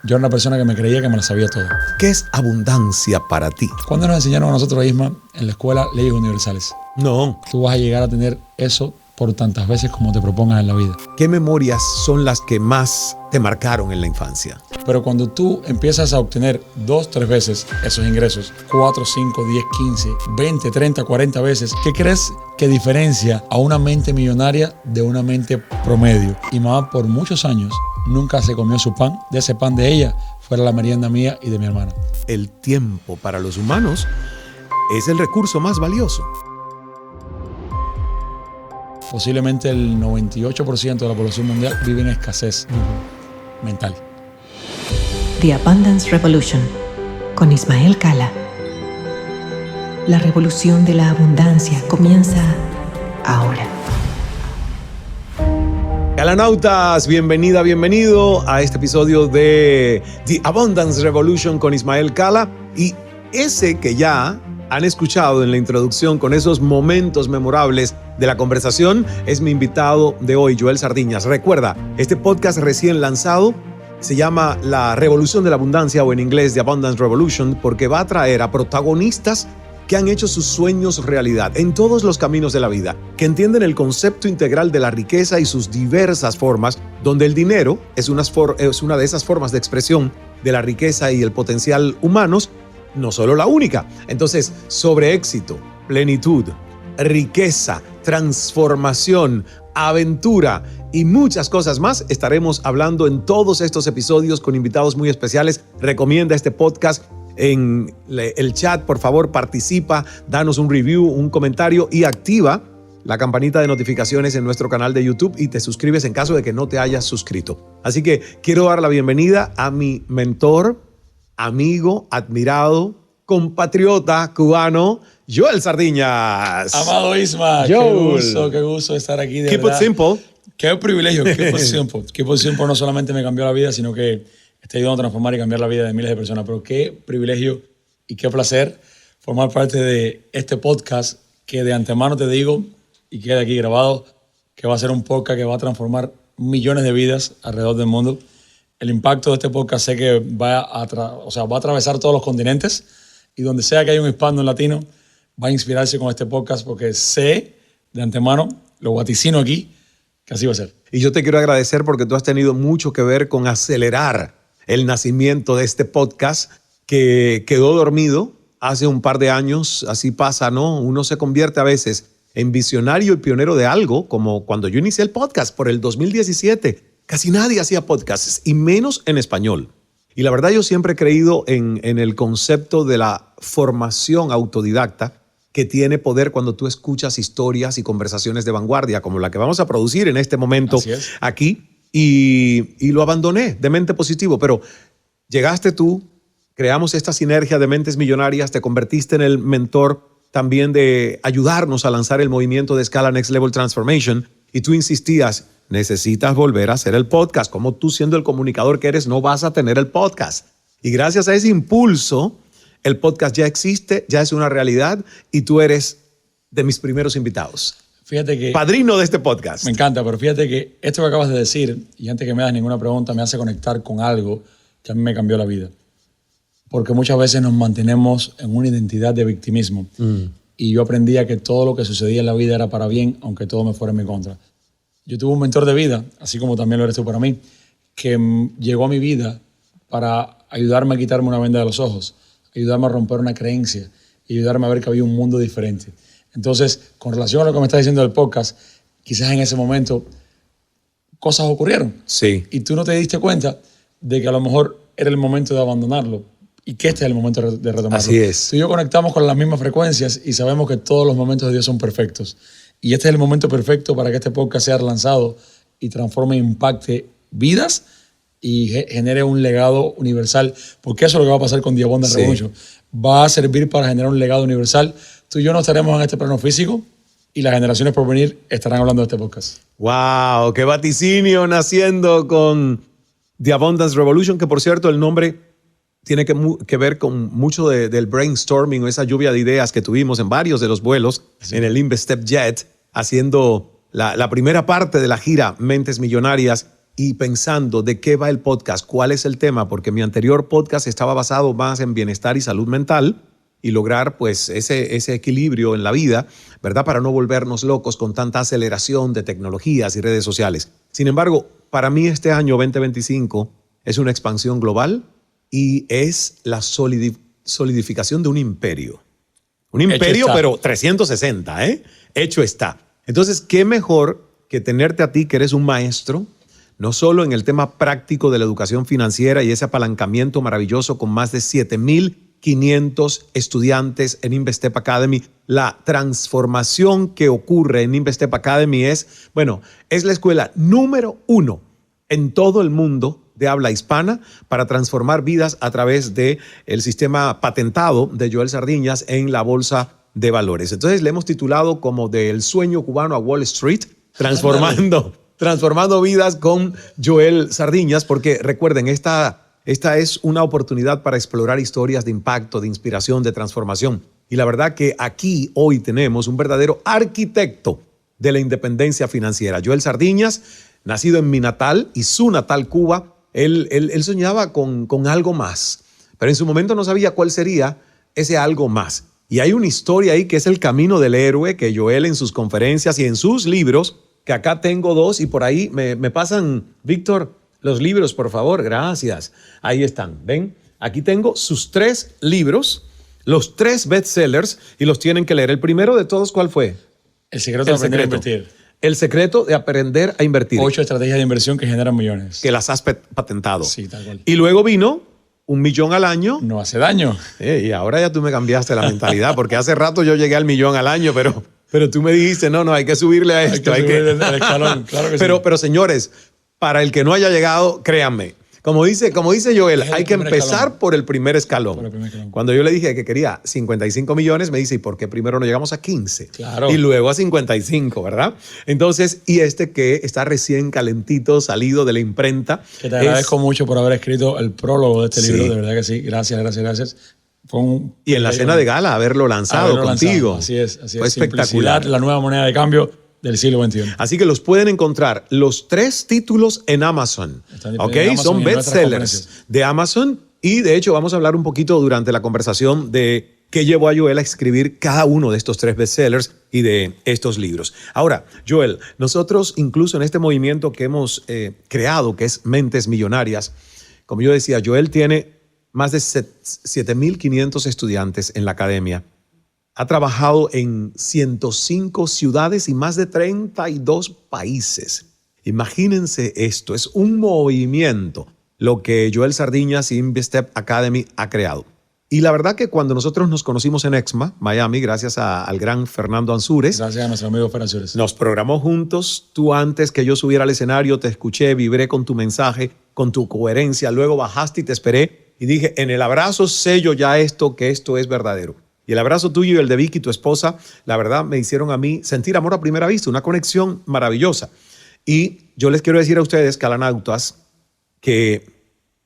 Yo era una persona que me creía que me la sabía todo. ¿Qué es abundancia para ti? ¿Cuándo nos enseñaron a nosotros, Isma, en la escuela, leyes universales? No. Tú vas a llegar a tener eso por tantas veces como te propongas en la vida. ¿Qué memorias son las que más te marcaron en la infancia? Pero cuando tú empiezas a obtener 2, 3 veces esos ingresos, 4, 5, 10, 15, 20, 30, 40 veces, ¿qué crees que diferencia a una mente millonaria de una mente promedio? Y mamá por muchos años nunca se comió su pan. De ese pan de ella fuera la merienda mía y de mi hermana. El tiempo para los humanos es el recurso más valioso. Posiblemente el 98% de la población mundial vive en escasez mental. The Abundance Revolution, con Ismael Cala. La revolución de la abundancia comienza ahora. Calanautas, bienvenida, bienvenido a este episodio de The Abundance Revolution con Ismael Cala. Y ese que ya han escuchado en la introducción con esos momentos memorables de la conversación es mi invitado de hoy, Joel Sardiñas. Recuerda, este podcast recién lanzado se llama La Revolución de la Abundancia, o en inglés The Abundance Revolution, porque va a traer a protagonistas que han hecho sus sueños realidad en todos los caminos de la vida, que entienden el concepto integral de la riqueza y sus diversas formas, donde el dinero es una de esas formas de expresión de la riqueza y el potencial humanos, no solo la única. Entonces, sobre éxito, plenitud, riqueza, transformación, aventura y muchas cosas más estaremos hablando en todos estos episodios con invitados muy especiales. Recomienda este podcast en el chat, por favor, participa, danos un review, un comentario y activa la campanita de notificaciones en nuestro canal de YouTube y te suscribes en caso de que no te hayas suscrito. Así que quiero dar la bienvenida a mi mentor, amigo, admirado, compatriota cubano, Joel Sardiñas. Amado Isma, qué gusto estar aquí. De Keep verdad. it simple. Qué privilegio, Keep it simple no solamente me cambió la vida, sino que está ayudando a transformar y cambiar la vida de miles de personas. Pero qué privilegio y qué placer formar parte de este podcast que de antemano te digo y queda aquí grabado, que va a ser un podcast que va a transformar millones de vidas alrededor del mundo. El impacto de este podcast sé que va a atravesar todos los continentes y donde sea que haya un hispano, un latino, va a inspirarse con este podcast porque sé de antemano, lo vaticino aquí, que así va a ser. Y yo te quiero agradecer porque tú has tenido mucho que ver con acelerar el nacimiento de este podcast que quedó dormido hace un par de años. Así pasa, ¿no? Uno se convierte a veces en visionario y pionero de algo, como cuando yo inicié el podcast por el 2017. Casi nadie hacía podcasts, y menos en español. Y la verdad, yo siempre he creído en el concepto de la formación autodidacta que tiene poder cuando tú escuchas historias y conversaciones de vanguardia, como la que vamos a producir en este momento aquí. Y lo abandoné de mente positivo, pero llegaste tú, creamos esta sinergia de mentes millonarias, te convertiste en el mentor también de ayudarnos a lanzar el movimiento de escala Next Level Transformation, y tú insistías, necesitas volver a hacer el podcast. Como tú, siendo el comunicador que eres, no vas a tener el podcast. Y gracias a ese impulso, el podcast ya existe, ya es una realidad, y tú eres de mis primeros invitados. Fíjate que padrino de este podcast. Me encanta, pero fíjate que esto que acabas de decir, y antes que me hagas ninguna pregunta, me hace conectar con algo que a mí me cambió la vida. Porque muchas veces nos mantenemos en una identidad de victimismo. Y yo aprendía que todo lo que sucedía en la vida era para bien, aunque todo me fuera en mi contra. Yo tuve un mentor de vida, así como también lo eres tú para mí, que llegó a mi vida para ayudarme a quitarme una venda de los ojos, ayudarme a romper una creencia y ayudarme a ver que había un mundo diferente. Entonces, con relación a lo que me estás diciendo del podcast, quizás en ese momento cosas ocurrieron. Sí. Y tú no te diste cuenta de que a lo mejor era el momento de abandonarlo y que este es el momento de retomarlo. Así es. Tú y yo conectamos con las mismas frecuencias y sabemos que todos los momentos de Dios son perfectos. Y este es el momento perfecto para que este podcast sea lanzado y transforme e impacte vidas y genere un legado universal. Porque eso es lo que va a pasar con The Abundance Revolution. Va a servir para generar un legado universal. Tú y yo no estaremos en este plano físico y las generaciones por venir estarán hablando de este podcast. ¡Wow! ¡Qué vaticinio naciendo con The Abundance Revolution! Que, por cierto, el nombre tiene que ver con mucho del brainstorming o esa lluvia de ideas que tuvimos en varios de los vuelos en el InvestStep Jet, haciendo la primera parte de la gira Mentes Millonarias. y pensando de qué va el podcast, cuál es el tema, porque mi anterior podcast estaba basado más en bienestar y salud mental y lograr pues ese equilibrio en la vida, ¿verdad? Para no volvernos locos con tanta aceleración de tecnologías y redes sociales. Sin embargo, para mí este año 2025 es una expansión global y es la solidificación de un imperio. Un imperio, pero 360, ¿eh? Hecho está. Entonces, ¿qué mejor que tenerte a ti, que eres un maestro, no solo en el tema práctico de la educación financiera y ese apalancamiento maravilloso con más de 7,500 estudiantes en InvestStep Academy? La transformación que ocurre en InvestStep Academy es la escuela número 1 en todo el mundo de habla hispana para transformar vidas a través del sistema patentado de Joel Sardiñas en la Bolsa de Valores. Entonces le hemos titulado como del sueño cubano a Wall Street, transformando vidas con Joel Sardiñas, porque recuerden, esta es una oportunidad para explorar historias de impacto, de inspiración, de transformación. Y la verdad que aquí hoy tenemos un verdadero arquitecto de la independencia financiera. Joel Sardiñas, nacido en mi natal y su natal Cuba, él soñaba con algo más, pero en su momento no sabía cuál sería ese algo más. Y hay una historia ahí que es el camino del héroe que Joel en sus conferencias y en sus libros, que acá tengo 2 y por ahí me pasan, Víctor, los libros, por favor, gracias. Ahí están, ¿ven? Aquí tengo sus 3 libros, los 3 bestsellers y los tienen que leer. El primero de todos, ¿cuál fue? El secreto de aprender a invertir. El secreto de aprender a invertir. 8 estrategias de inversión que generan millones. Que las has patentado. Sí, tal cual. Y luego vino $1 millón al año. No hace daño. Y ahora ya tú me cambiaste la mentalidad, porque hace rato yo llegué al $1 millón al año, pero tú me dijiste, no, hay que subirle a esto. Hay que subirle el escalón, claro que sí. Pero señores, para el que no haya llegado, créanme, como dice Joel, hay que empezar por el primer escalón. Cuando yo le dije que quería 55 millones, me dice, ¿y por qué primero no llegamos a 15? Claro. Y luego a 55, ¿verdad? Entonces, y que está recién calentito, salido de la imprenta. Que te agradezco mucho por haber escrito el prólogo de este libro, de verdad que sí. Gracias. Y en la cena de gala, haberlo lanzado contigo. Así es. Fue espectacular. La nueva moneda de cambio del siglo XXI. Así que los pueden encontrar los 3 títulos en Amazon. ¿Ok? Son bestsellers de Amazon. Y de hecho vamos a hablar un poquito durante la conversación de qué llevó a Joel a escribir cada uno de estos 3 bestsellers y de estos libros. Ahora, Joel, nosotros incluso en este movimiento que hemos creado, que es Mentes Millonarias, como yo decía, Joel tiene más de 7,500 estudiantes en la academia. Ha trabajado en 105 ciudades y más de 32 países. Imagínense esto, es un movimiento lo que Joel Sardiñas y InvestStep Academy ha creado. Y la verdad que cuando nosotros nos conocimos en EXMA, Miami, gracias al gran Fernando Ansúrez. Gracias a nuestro amigo Fer Ansúrez. Nos programó juntos. Tú antes que yo subiera al escenario te escuché, vibré con tu mensaje, con tu coherencia. Luego bajaste y te esperé y dije, en el abrazo sello ya que esto es verdadero. Y el abrazo tuyo y el de Vicky, tu esposa, la verdad me hicieron a mí sentir amor a primera vista, una conexión maravillosa. Y yo les quiero decir a ustedes, calanautas, que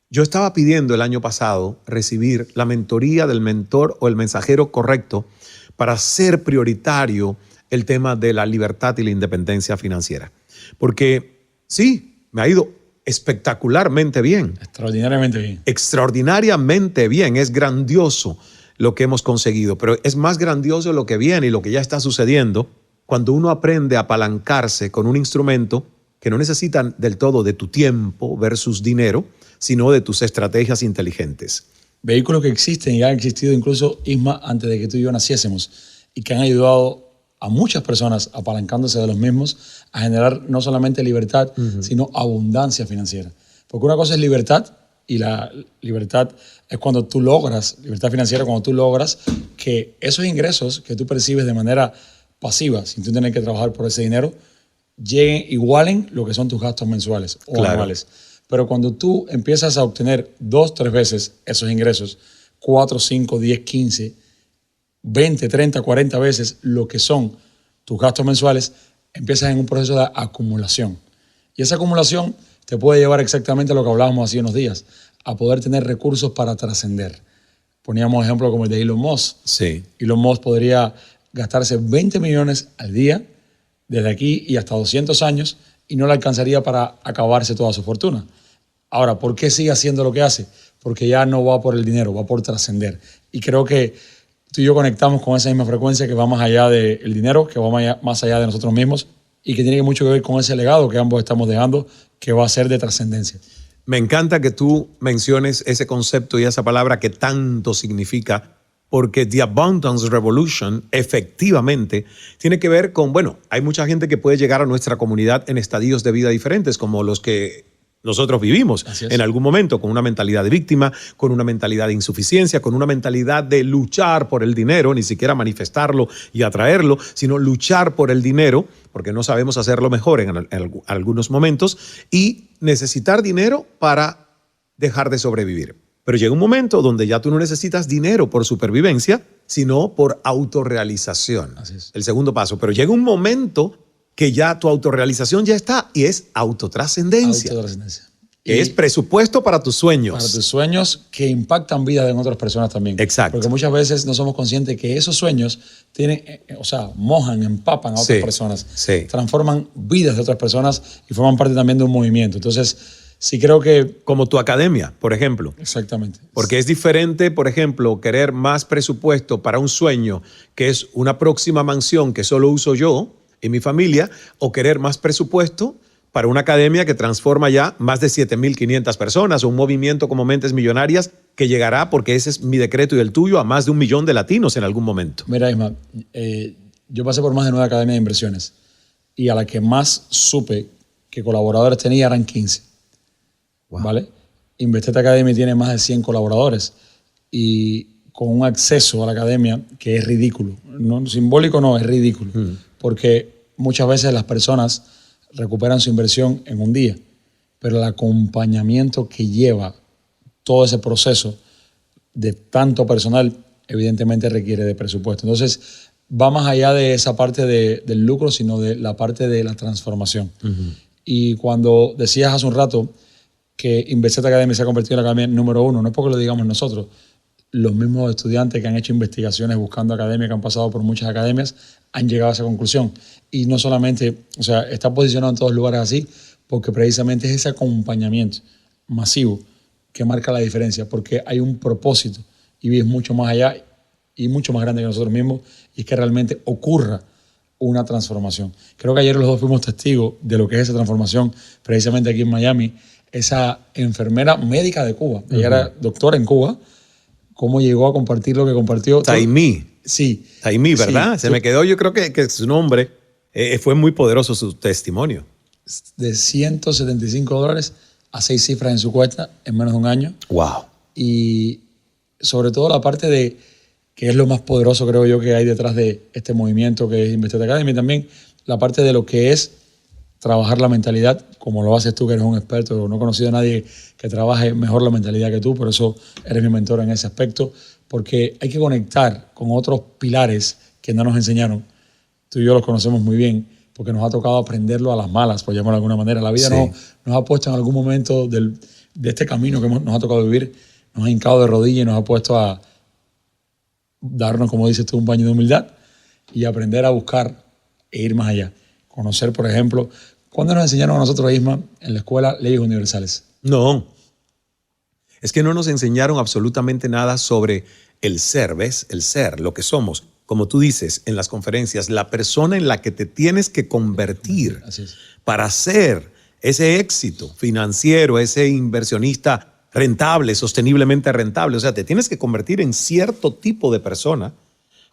yo estaba pidiendo el año pasado recibir la mentoría del mentor o el mensajero correcto para hacer prioritario el tema de la libertad y la independencia financiera. Porque sí, me ha ido espectacularmente bien. Extraordinariamente bien, es grandioso lo que hemos conseguido, pero es más grandioso lo que viene y lo que ya está sucediendo cuando uno aprende a apalancarse con un instrumento que no necesita del todo de tu tiempo versus dinero, sino de tus estrategias inteligentes. Vehículos que existen y han existido incluso, Isma, antes de que tú y yo naciésemos y que han ayudado a muchas personas apalancándose de los mismos a generar no solamente libertad, sino abundancia financiera. Porque una cosa es libertad, y la libertad es cuando tú logras, libertad financiera, cuando tú logras que esos ingresos que tú percibes de manera pasiva, sin tú tener que trabajar por ese dinero, igualen lo que son tus gastos mensuales o anuales. Pero cuando tú empiezas a obtener 2, 3 veces esos ingresos, 4, 5, 10, 15, 20, 30, 40 veces lo que son tus gastos mensuales, empiezas en un proceso de acumulación. Y esa acumulación te puede llevar exactamente a lo que hablábamos hace unos días, a poder tener recursos para trascender. Poníamos ejemplo como el de Elon Musk. Sí. Elon Musk podría gastarse 20 millones al día, desde aquí y hasta 200 años, y no le alcanzaría para acabarse toda su fortuna. Ahora, ¿por qué sigue haciendo lo que hace? Porque ya no va por el dinero, va por trascender. Y creo que tú y yo conectamos con esa misma frecuencia que va más allá del dinero, que va más allá de nosotros mismos y que tiene mucho que ver con ese legado que ambos estamos dejando, que va a ser de trascendencia. Me encanta que tú menciones ese concepto y esa palabra que tanto significa, porque The Abundance Revolution efectivamente tiene que ver con, bueno, hay mucha gente que puede llegar a nuestra comunidad en estadios de vida diferentes, como los que nosotros vivimos en algún momento, con una mentalidad de víctima, con una mentalidad de insuficiencia, con una mentalidad de luchar por el dinero, ni siquiera manifestarlo y atraerlo, sino luchar por el dinero, porque no sabemos hacerlo mejor en algunos momentos, y necesitar dinero para dejar de sobrevivir. Pero llega un momento donde ya tú no necesitas dinero por supervivencia, sino por autorrealización. Así es. El segundo paso. Pero llega un momento que ya tu autorrealización ya está y es autotrascendencia. Autotrascendencia. Es presupuesto para tus sueños. Para tus sueños que impactan vidas de otras personas también. Exacto. Porque muchas veces no somos conscientes que esos sueños tienen, mojan, empapan a otras personas. Sí. Transforman vidas de otras personas y forman parte también de un movimiento. Entonces, sí creo que... Como tu academia, por ejemplo. Exactamente. Porque es diferente, por ejemplo, querer más presupuesto para un sueño que es una próxima mansión que solo uso yo y mi familia, o querer más presupuesto para una academia que transforma ya más de 7.500 personas, o un movimiento como Mentes Millonarias que llegará, porque ese es mi decreto y el tuyo, a más de 1 millón de latinos en algún momento. Mira, Isma, yo pasé por más de 9 academias de inversiones y a la que más supe que colaboradores tenía eran 15. Wow. ¿Vale? Investet Academy tiene más de 100 colaboradores y con un acceso a la academia que es ridículo. No, simbólico no, es ridículo. Porque muchas veces las personas recuperan su inversión en un día, pero el acompañamiento que lleva todo ese proceso de tanto personal evidentemente requiere de presupuesto. Entonces, va más allá de esa parte del lucro, sino de la parte de la transformación. Y cuando decías hace un rato que Investet Academy se ha convertido en la academia número 1, no es porque lo digamos nosotros, los mismos estudiantes que han hecho investigaciones buscando academia, que han pasado por muchas academias, han llegado a esa conclusión. Y no solamente, está posicionado en todos lugares así, porque precisamente es ese acompañamiento masivo que marca la diferencia, porque hay un propósito y es mucho más allá y mucho más grande que nosotros mismos, y es que realmente ocurra una transformación. Creo que ayer los dos fuimos testigos de lo que es esa transformación, precisamente aquí en Miami. Esa enfermera médica de Cuba, ella era doctora en Cuba, cómo llegó a compartir lo que compartió. Taimí. Sí. Taimí, ¿verdad? Sí. Se me quedó, yo creo que su nombre fue muy poderoso, su testimonio. De $175 a 6 cifras en su cuenta en menos de un año. Wow. Y sobre todo la parte de, que es lo más poderoso creo yo que hay detrás de este movimiento que es Investet Academy, también la parte de lo que es trabajar la mentalidad, como lo haces tú, que eres un experto. No he conocido a nadie que trabaje mejor la mentalidad que tú, por eso eres mi mentor en ese aspecto, porque hay que conectar con otros pilares que no nos enseñaron. Tú y yo los conocemos muy bien, porque nos ha tocado aprenderlo a las malas, por llamarlo de alguna manera. La vida nos ha puesto en algún momento de este camino que nos ha tocado vivir, nos ha hincado de rodillas y nos ha puesto a darnos, como dices tú, un baño de humildad y aprender a buscar e ir más allá. Conocer, por ejemplo, ¿cuándo nos enseñaron a nosotros, Isma, en la escuela leyes universales? No. Es que no nos enseñaron absolutamente nada sobre el ser, ¿ves? El ser, lo que somos. Como tú dices en las conferencias, la persona en la que te tienes que convertir para ser ese éxito financiero, ese inversionista rentable, sosteniblemente rentable. O sea, te tienes que convertir en cierto tipo de persona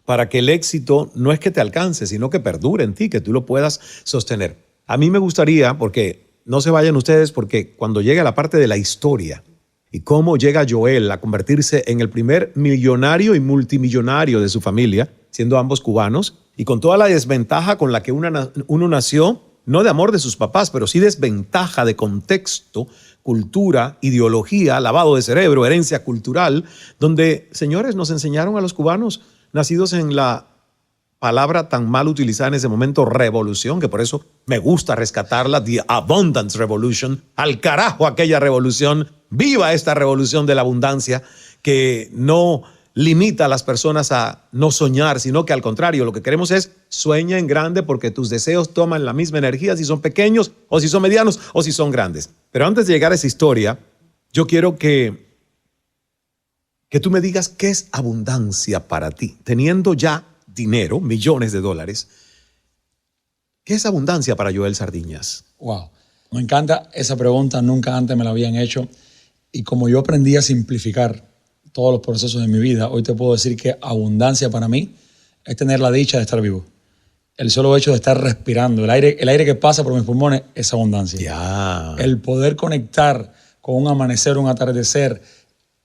para que el éxito no es que te alcance, sino que perdure en ti, que tú lo puedas sostener. A mí me gustaría, porque no se vayan ustedes, porque cuando llegue a la parte de la historia y cómo llega Joel a convertirse en el primer millonario y multimillonario de su familia, siendo ambos cubanos, y con toda la desventaja con la que uno nació, no de amor de sus papás, pero sí desventaja de contexto, cultura, ideología, lavado de cerebro, herencia cultural, donde, señores, nos enseñaron a los cubanos, nacidos en la palabra tan mal utilizada en ese momento, revolución, que por eso me gusta rescatarla, The Abundance Revolution, al carajo aquella revolución, viva esta revolución de la abundancia, que no limita a las personas a no soñar, sino que al contrario, lo que queremos es sueña en grande porque tus deseos toman la misma energía si son pequeños o si son medianos o si son grandes. Pero antes de llegar a esa historia, yo quiero que tú me digas qué es abundancia para ti. Teniendo ya dinero, millones de dólares, ¿qué es abundancia para Joel Sardiñas? Wow, me encanta esa pregunta, nunca antes me la habían hecho. Y como yo aprendí a simplificar todos los procesos de mi vida, hoy te puedo decir que abundancia para mí es tener la dicha de estar vivo. El solo hecho de estar respirando, el aire que pasa por mis pulmones es abundancia. Ya. El poder conectar con un amanecer, un atardecer,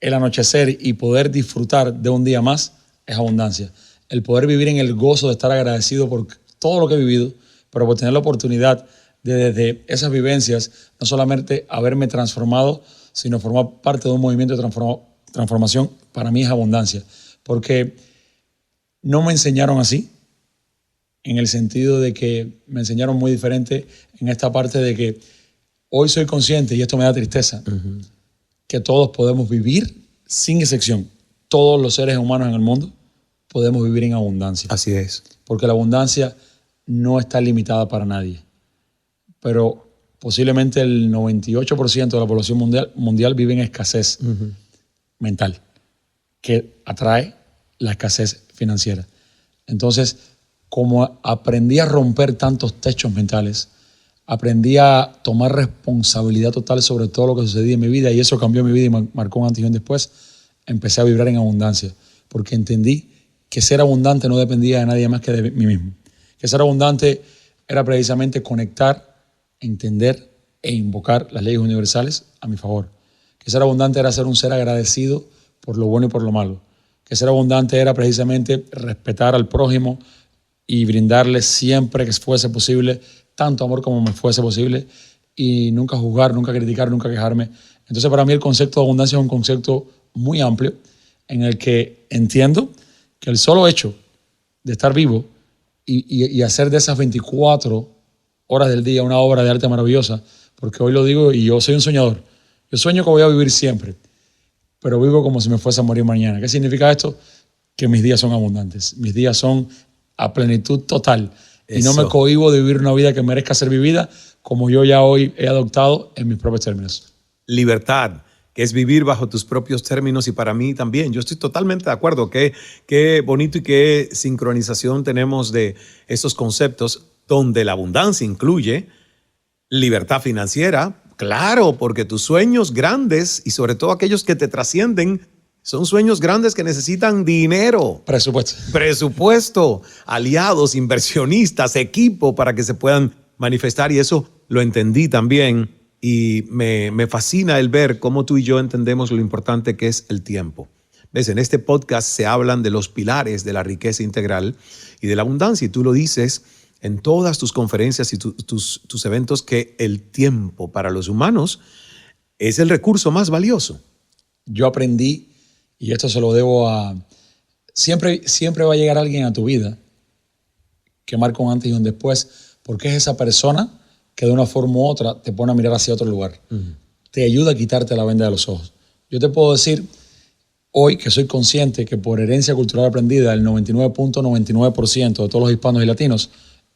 el anochecer y poder disfrutar de un día más es abundancia. El poder vivir en el gozo de estar agradecido por todo lo que he vivido, pero por tener la oportunidad de desde esas vivencias no solamente haberme transformado, sino formar parte de un movimiento de transformación, para mí es abundancia. Porque no me enseñaron así, en el sentido de que me enseñaron muy diferente en esta parte de que hoy soy consciente, y esto me da tristeza, que todos podemos vivir sin excepción. Todos los seres humanos en el mundo podemos vivir en abundancia. Así es. Porque la abundancia no está limitada para nadie. Pero posiblemente el 98% de la población mundial vive en escasez mental, que atrae la escasez financiera. Entonces, como aprendí a romper tantos techos mentales, aprendí a tomar responsabilidad total sobre todo lo que sucedía en mi vida, y eso cambió mi vida y marcó un antes y un después, empecé a vibrar en abundancia, porque entendí que ser abundante no dependía de nadie más que de mí mismo. Que ser abundante era precisamente conectar, entender e invocar las leyes universales a mi favor. Que ser abundante era ser un ser agradecido por lo bueno y por lo malo. Que ser abundante era precisamente respetar al prójimo y brindarle siempre que fuese posible tanto amor como me fuese posible, y nunca juzgar, nunca criticar, nunca quejarme. Entonces, para mí el concepto de abundancia es un concepto muy amplio en el que entiendo que el solo hecho de estar vivo y hacer de esas 24 horas del día una obra de arte maravillosa, porque hoy lo digo y yo soy un soñador. Yo sueño que voy a vivir siempre, pero vivo como si me fuese a morir mañana. ¿Qué significa esto? Que mis días son abundantes. Mis días son a plenitud total. Y no me cohíbo de vivir una vida que merezca ser vivida, como yo ya hoy he adoptado en mis propios términos. Libertad, que es vivir bajo tus propios términos, y para mí también. Yo estoy totalmente de acuerdo. Qué bonito y qué sincronización tenemos de estos conceptos, donde la abundancia incluye libertad financiera, claro, porque tus sueños grandes, y sobre todo aquellos que te trascienden, son sueños grandes que necesitan dinero. Presupuesto, aliados, inversionistas, equipo para que se puedan manifestar, y eso lo entendí también, y me fascina el ver cómo tú y yo entendemos lo importante que es el tiempo. ¿Ves? En este podcast se hablan de los pilares de la riqueza integral y de la abundancia, y tú lo dices en todas tus conferencias y tus eventos, que el tiempo para los humanos es el recurso más valioso. Yo aprendí, y esto se lo debo a... Siempre va a llegar alguien a tu vida que marca un antes y un después, porque es esa persona que de una forma u otra te pone a mirar hacia otro lugar. Te ayuda a quitarte la venda de los ojos. Yo te puedo decir hoy que soy consciente que por herencia cultural aprendida, el 99.99% de todos los hispanos y latinos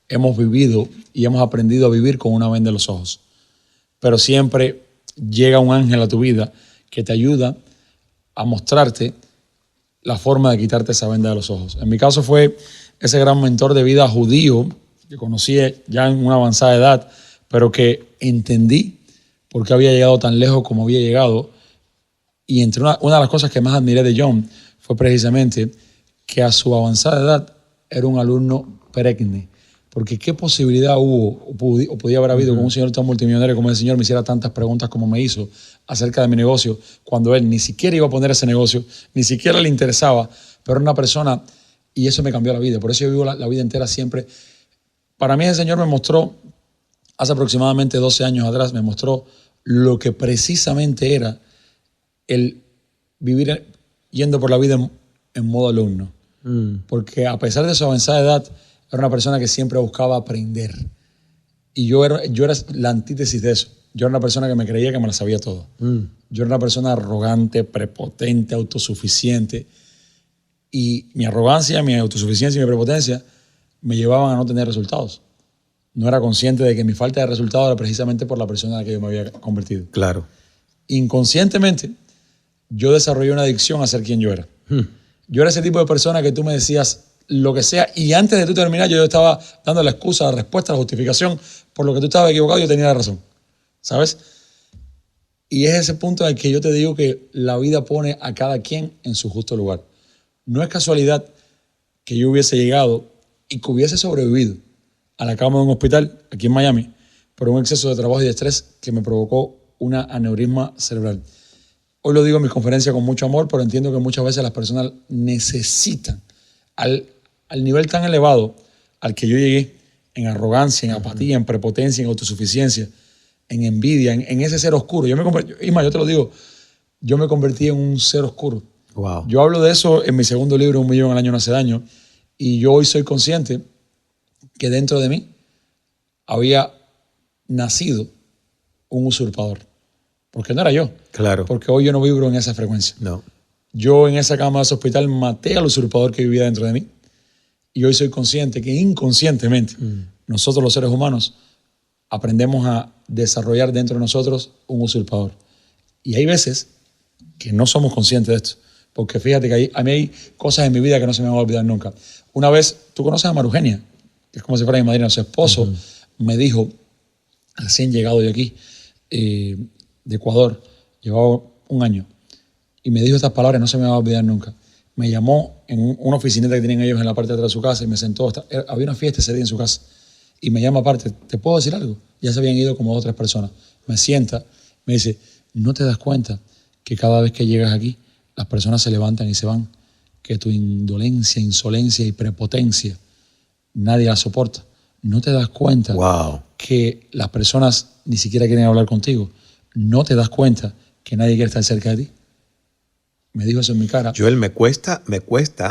hemos vivido y hemos aprendido a vivir con una venda de los ojos. Pero siempre llega un ángel a tu vida que te ayuda a mostrarte la forma de quitarte esa venda de los ojos. En mi caso fue ese gran mentor de vida judío que conocí ya en una avanzada edad, pero que entendí por qué había llegado tan lejos como había llegado. Y entre una de las cosas que más admiré de John fue precisamente que a su avanzada edad era un alumno perenne. Porque qué posibilidad hubo o podía haber habido con un señor tan multimillonario como el señor me hiciera tantas preguntas como me hizo acerca de mi negocio, cuando él ni siquiera iba a poner ese negocio, ni siquiera le interesaba, pero era una persona, y eso me cambió la vida. Por eso yo vivo la vida entera siempre. Para mí ese señor me mostró, hace aproximadamente 12 años atrás, me mostró lo que precisamente era el vivir yendo por la vida en modo alumno. Porque a pesar de su avanzada edad, era una persona que siempre buscaba aprender. Y yo era la antítesis de eso. Yo era una persona que me creía que me la sabía todo. Yo era una persona arrogante, prepotente, autosuficiente. Y mi arrogancia, mi autosuficiencia y mi prepotencia me llevaban a no tener resultados. No era consciente de que mi falta de resultados era precisamente por la persona en la que yo me había convertido. Claro. Inconscientemente, yo desarrollé una adicción a ser quien yo era. Yo era ese tipo de persona que tú me decías lo que sea y antes de tú terminar yo estaba dando la excusa, la respuesta, la justificación por lo que tú estabas equivocado y yo tenía la razón. ¿Sabes? Y es ese punto en el que yo te digo que la vida pone a cada quien en su justo lugar. No es casualidad que yo hubiese llegado y que hubiese sobrevivido a la cama de un hospital aquí en Miami por un exceso de trabajo y de estrés que me provocó una aneurisma cerebral. Hoy lo digo en mis conferencias con mucho amor, pero entiendo que muchas veces las personas necesitan al nivel tan elevado al que yo llegué, en arrogancia, en apatía, en prepotencia, en autosuficiencia, en envidia, en ese ser oscuro. Isma, yo te lo digo, yo me convertí en un ser oscuro. Wow. Yo hablo de eso en mi segundo libro, 1 millón al año no hace daño, y yo hoy soy consciente que dentro de mí había nacido un usurpador. Porque no era yo. Claro. Porque hoy yo no vibro en esa frecuencia. No. Yo en esa cama de ese hospital maté al usurpador que vivía dentro de mí. Y hoy soy consciente que inconscientemente nosotros los seres humanos aprendemos a desarrollar dentro de nosotros un usurpador. Y hay veces que no somos conscientes de esto. Porque fíjate que a mí hay cosas en mi vida que no se me van a olvidar nunca. Una vez, tú conoces a Marugenia, que es como si fuera mi madrina. Su esposo me dijo, recién llegado de aquí, de Ecuador, llevaba 1 año, y me dijo estas palabras, no se me va a olvidar nunca. Me llamó en una oficineta que tienen ellos en la parte de atrás de su casa y me sentó. Había una fiesta ese día en su casa. Y me llama aparte, ¿te puedo decir algo? Ya se habían ido como 2 o 3 personas. Me sienta, me dice, ¿no te das cuenta que cada vez que llegas aquí, las personas se levantan y se van? Que tu indolencia, insolencia y prepotencia, nadie la soporta. ¿No te das cuenta que las personas ni siquiera quieren hablar contigo? ¿No te das cuenta que nadie quiere estar cerca de ti? Me dijo eso en mi cara. Joel, me cuesta,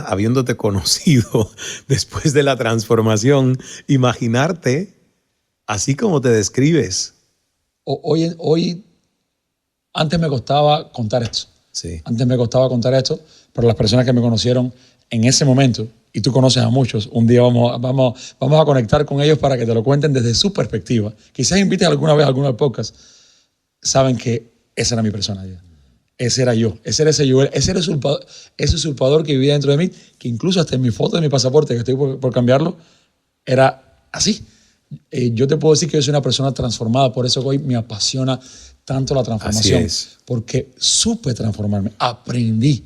habiéndote conocido después de la transformación, imaginarte así como te describes. Hoy, antes me costaba contar esto. Sí. Antes me costaba contar esto, pero las personas que me conocieron en ese momento, y tú conoces a muchos, un día vamos a conectar con ellos para que te lo cuenten desde su perspectiva. Quizás invites alguna vez a alguno al podcast. Saben que esa era mi persona ya. Ese era yo, ese era ese Joel, ese era ese usurpador que vivía dentro de mí, que incluso hasta en mi foto de mi pasaporte, que estoy por cambiarlo, era así. Yo te puedo decir que yo soy una persona transformada, por eso hoy me apasiona tanto la transformación. Así es. Porque supe transformarme, aprendí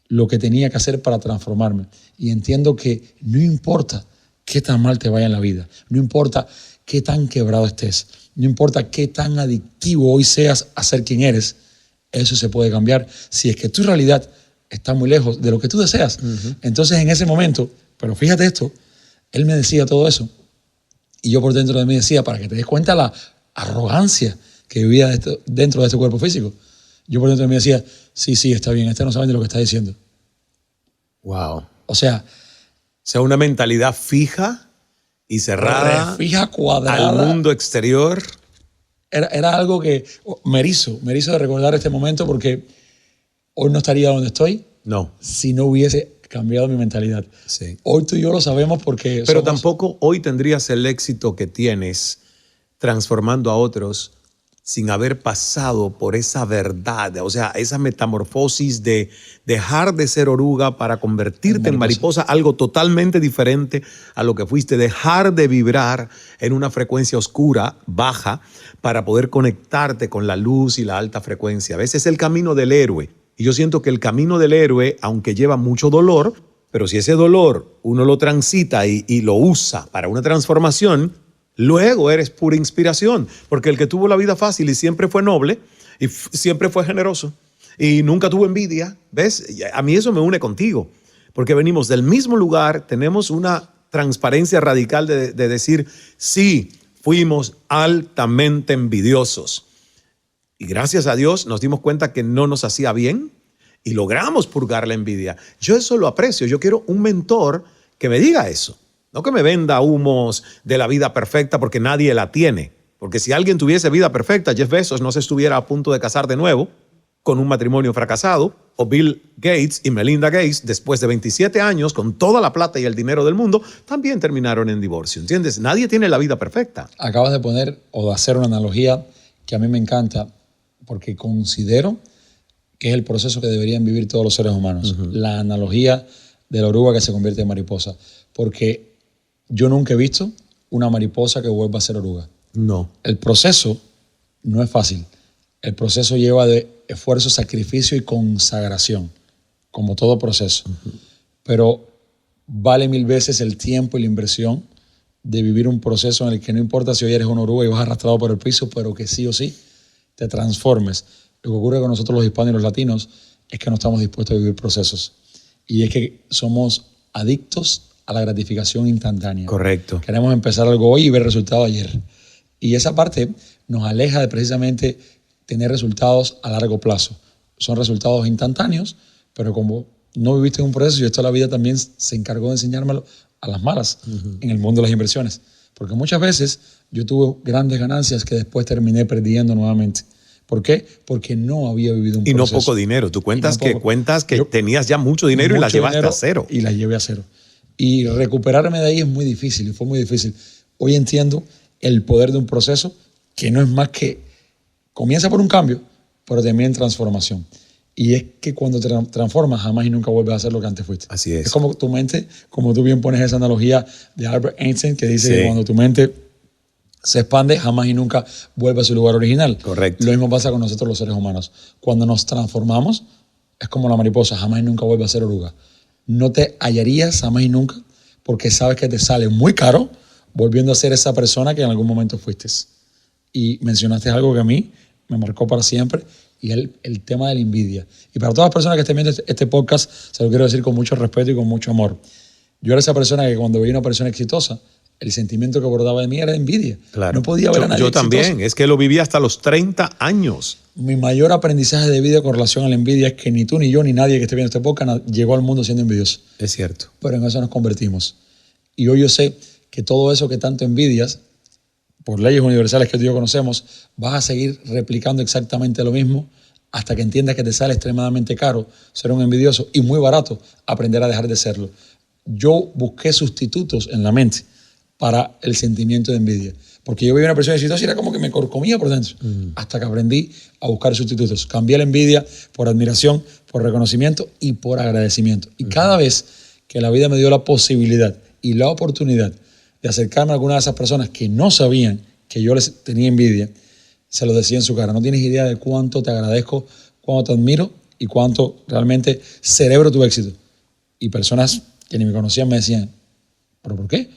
lo que tenía que hacer para transformarme. Y entiendo que no importa qué tan mal te vaya en la vida, no importa qué tan quebrado estés, no importa qué tan adictivo hoy seas a ser quien eres, eso se puede cambiar si es que tu realidad está muy lejos de lo que tú deseas. Entonces en ese momento, pero fíjate esto, él me decía todo eso y yo por dentro de mí decía, para que te des cuenta la arrogancia que vivía dentro de este cuerpo físico, yo por dentro de mí decía, sí, está bien, no sabe de lo que está diciendo. Wow. O sea, una mentalidad fija y cerrada, fija, cuadrada, al mundo exterior. Era algo que me erizo de recordar este momento, porque hoy no estaría donde estoy si no hubiese cambiado mi mentalidad. Sí. Hoy tú y yo lo sabemos porque Pero tampoco hoy tendrías el éxito que tienes transformando a otros sin haber pasado por esa verdad, o sea, esa metamorfosis de dejar de ser oruga para convertirte en mariposa, algo totalmente diferente a lo que fuiste, dejar de vibrar en una frecuencia oscura, baja, para poder conectarte con la luz y la alta frecuencia. A veces es el camino del héroe, y yo siento que el camino del héroe, aunque lleva mucho dolor, pero si ese dolor uno lo transita y lo usa para una transformación, luego eres pura inspiración, porque el que tuvo la vida fácil y siempre fue noble y siempre fue generoso y nunca tuvo envidia, ¿ves? A mí eso me une contigo, porque venimos del mismo lugar, tenemos una transparencia radical de decir, sí, fuimos altamente envidiosos. Y gracias a Dios nos dimos cuenta que no nos hacía bien y logramos purgar la envidia. Yo eso lo aprecio, yo quiero un mentor que me diga eso. No que me venda humos de la vida perfecta, porque nadie la tiene. Porque si alguien tuviese vida perfecta, Jeff Bezos no se estuviera a punto de casar de nuevo con un matrimonio fracasado o Bill Gates y Melinda Gates, después de 27 años, con toda la plata y el dinero del mundo, también terminaron en divorcio, ¿entiendes? Nadie tiene la vida perfecta. Acabas de poner o de hacer una analogía que a mí me encanta porque considero que es el proceso que deberían vivir todos los seres humanos. La analogía de la oruga que se convierte en mariposa. Porque yo nunca he visto una mariposa que vuelva a ser oruga. No. El proceso no es fácil. El proceso lleva de esfuerzo, sacrificio y consagración, como todo proceso. Pero vale 1000 veces el tiempo y la inversión de vivir un proceso en el que no importa si hoy eres una oruga y vas arrastrado por el piso, pero que sí o sí te transformes. Lo que ocurre con nosotros los hispanos y los latinos es que no estamos dispuestos a vivir procesos. Y es que somos adictos a la gratificación instantánea. Correcto. Queremos empezar algo hoy y ver resultado ayer. Y esa parte nos aleja de precisamente tener resultados a largo plazo. Son resultados instantáneos, pero como no viviste en un proceso, y esto la vida también se encargó de enseñármelo a las malas en el mundo de las inversiones. Porque muchas veces yo tuve grandes ganancias que después terminé perdiendo nuevamente. ¿Por qué? Porque no había vivido un proceso. Y no poco dinero. Tú cuentas que tenías ya mucho dinero y las llevaste a cero. Y las llevé a cero. Y recuperarme de ahí es muy difícil, y fue muy difícil. Hoy entiendo el poder de un proceso que no es más que comienza por un cambio, pero también transformación. Y es que cuando te transformas, jamás y nunca vuelves a ser lo que antes fuiste. Así es. Es como tu mente, como tú bien pones esa analogía de Albert Einstein, que dice que cuando tu mente se expande, jamás y nunca vuelve a su lugar original. Correcto. Lo mismo pasa con nosotros los seres humanos. Cuando nos transformamos, es como la mariposa, jamás y nunca vuelve a ser oruga. No te hallarías jamás y nunca, porque sabes que te sale muy caro volviendo a ser esa persona que en algún momento fuiste. Y mencionaste algo que a mí me marcó para siempre, y es el tema de la envidia. Y para todas las personas que estén viendo este podcast, se lo quiero decir con mucho respeto y con mucho amor. Yo era esa persona que cuando veía una persona exitosa, el sentimiento que abordaba de mí era de envidia. Claro. No podía ver a nadie Yo exitoso. también. Es que lo viví hasta los 30 años. Mi mayor aprendizaje de vida con relación a la envidia es que ni tú, ni yo, ni nadie que esté viendo este podcast llegó al mundo siendo envidioso. Es cierto. Pero en eso nos convertimos. Y hoy yo sé que todo eso que tanto envidias, por leyes universales que tú y yo conocemos, vas a seguir replicando exactamente lo mismo hasta que entiendas que te sale extremadamente caro ser un envidioso y muy barato aprender a dejar de serlo. Yo busqué sustitutos en la mente para el sentimiento de envidia. Porque yo veía una persona exitosa y era como que me corcomía por dentro. Hasta que aprendí a buscar sustitutos. Cambié la envidia por admiración, por reconocimiento y por agradecimiento. Y cada vez que la vida me dio la posibilidad y la oportunidad de acercarme a alguna de esas personas que no sabían que yo les tenía envidia, se lo decía en su cara. No tienes idea de cuánto te agradezco, cuánto te admiro y cuánto realmente celebro tu éxito. Y personas que ni me conocían me decían, ¿pero por qué?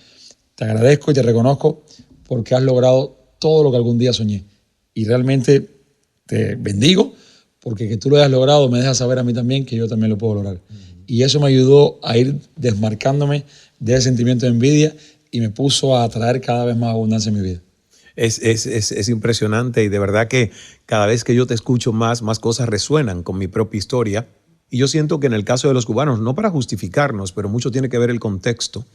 Te agradezco y te reconozco porque has logrado todo lo que algún día soñé. Y realmente te bendigo porque que tú lo hayas logrado me deja saber a mí también que yo también lo puedo lograr. Y eso me ayudó a ir desmarcándome de ese sentimiento de envidia y me puso a atraer cada vez más abundancia en mi vida. Es impresionante y de verdad que cada vez que yo te escucho más cosas resuenan con mi propia historia. Y yo siento que en el caso de los cubanos, no para justificarnos, pero mucho tiene que ver el contexto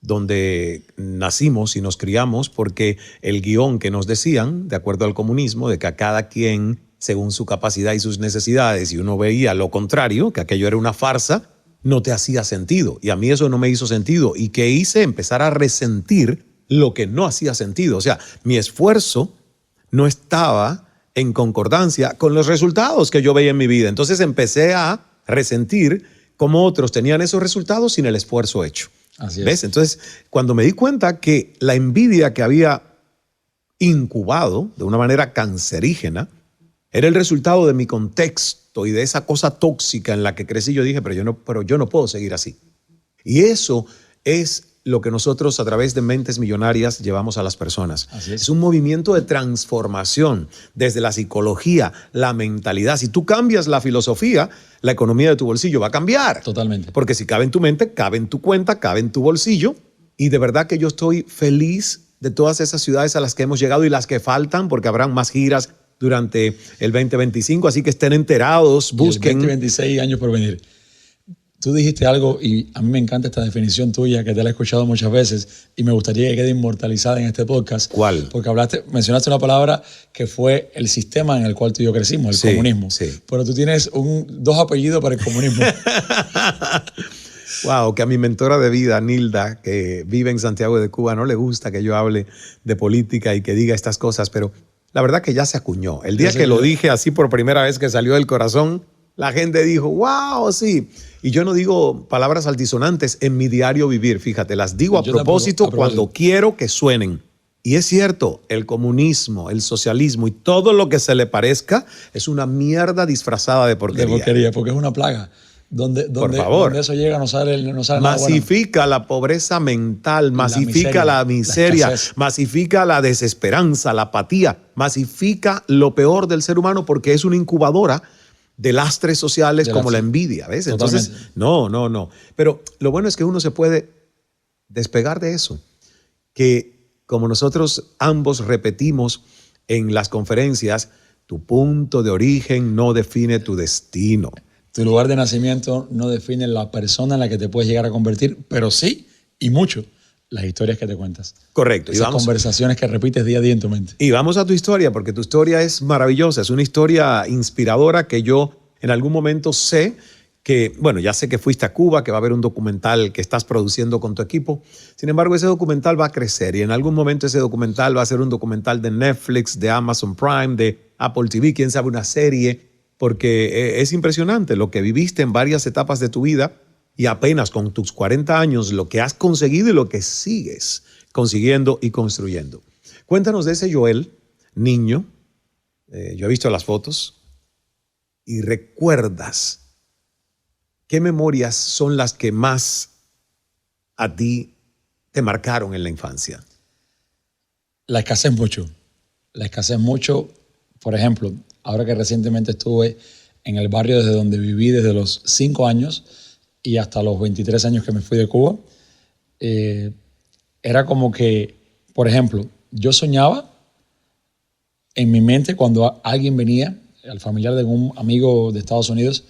donde nacimos y nos criamos, porque el guión que nos decían, de acuerdo al comunismo, de que a cada quien según su capacidad y sus necesidades, y uno veía lo contrario, que aquello era una farsa, no te hacía sentido. Y a mí eso no me hizo sentido. ¿Y qué hice? Empezar a resentir lo que no hacía sentido. O sea, mi esfuerzo no estaba en concordancia con los resultados que yo veía en mi vida. Entonces empecé a resentir cómo otros tenían esos resultados sin el esfuerzo hecho. Así es. ¿Ves? Entonces, cuando me di cuenta que la envidia que había incubado de una manera cancerígena era el resultado de mi contexto y de esa cosa tóxica en la que crecí, yo dije, pero yo no puedo seguir así. Y eso es lo que nosotros a través de Mentes Millonarias llevamos a las personas. Así es. Es un movimiento de transformación desde la psicología, la mentalidad. Si tú cambias la filosofía, la economía de tu bolsillo va a cambiar. Totalmente. Porque si cabe en tu mente, cabe en tu cuenta, cabe en tu bolsillo. Y de verdad que yo estoy feliz de todas esas ciudades a las que hemos llegado y las que faltan, porque habrán más giras durante el 2025. Así que estén enterados, busquen. Y el 2026 años por venir. tú dijiste algo y a mí me encanta esta definición tuya, que te la he escuchado muchas veces y me gustaría que quede inmortalizada en este podcast. ¿Cuál? Porque mencionaste una palabra que fue el sistema en el cual tú y yo crecimos, el comunismo. Sí. Pero tú tienes dos apellidos para el comunismo. Wow, que a mi mentora de vida, Nilda, que vive en Santiago de Cuba, no le gusta que yo hable de política y que diga estas cosas, pero la verdad que ya se acuñó. El día que lo dije así por primera vez, que salió del corazón, la gente dijo, wow, sí. Y yo no digo palabras altisonantes en mi diario vivir, fíjate, las digo a propósito cuando quiero que suenen. Y es cierto, el comunismo, el socialismo y todo lo que se le parezca es una mierda disfrazada de porquería. De porquería, porque es una plaga. Donde eso llega no sale masifica nada bueno. La pobreza mental, masifica la miseria, masifica la desesperanza, la apatía, masifica lo peor del ser humano porque es una incubadora de lastres sociales como la envidia, ¿ves? Entonces, no. Pero lo bueno es que uno se puede despegar de eso, que como nosotros ambos repetimos en las conferencias, tu punto de origen no define tu destino. Tu lugar de nacimiento no define la persona en la que te puedes llegar a convertir, pero sí, y mucho, las historias que te cuentas. Correcto. Esas conversaciones que repites día a día en tu mente. Y vamos a tu historia, porque tu historia es maravillosa. Es una historia inspiradora que yo en algún momento sé que, bueno, ya sé que fuiste a Cuba, que va a haber un documental que estás produciendo con tu equipo. Sin embargo, ese documental va a crecer y en algún momento ese documental va a ser un documental de Netflix, de Amazon Prime, de Apple TV, quién sabe, una serie. Porque es impresionante lo que viviste en varias etapas de tu vida y apenas con tus 40 años lo que has conseguido y lo que sigues consiguiendo y construyendo. Cuéntanos de ese Joel, niño. Yo he visto las fotos y recuerdas qué memorias son las que más a ti te marcaron en la infancia. La escasez mucho. La escasez mucho, por ejemplo, ahora que recientemente estuve en el barrio desde donde viví desde los 5 años y hasta los 23 años que me fui de Cuba, era como que, por ejemplo, yo soñaba en mi mente cuando alguien venía, el familiar de un amigo de Estados Unidos,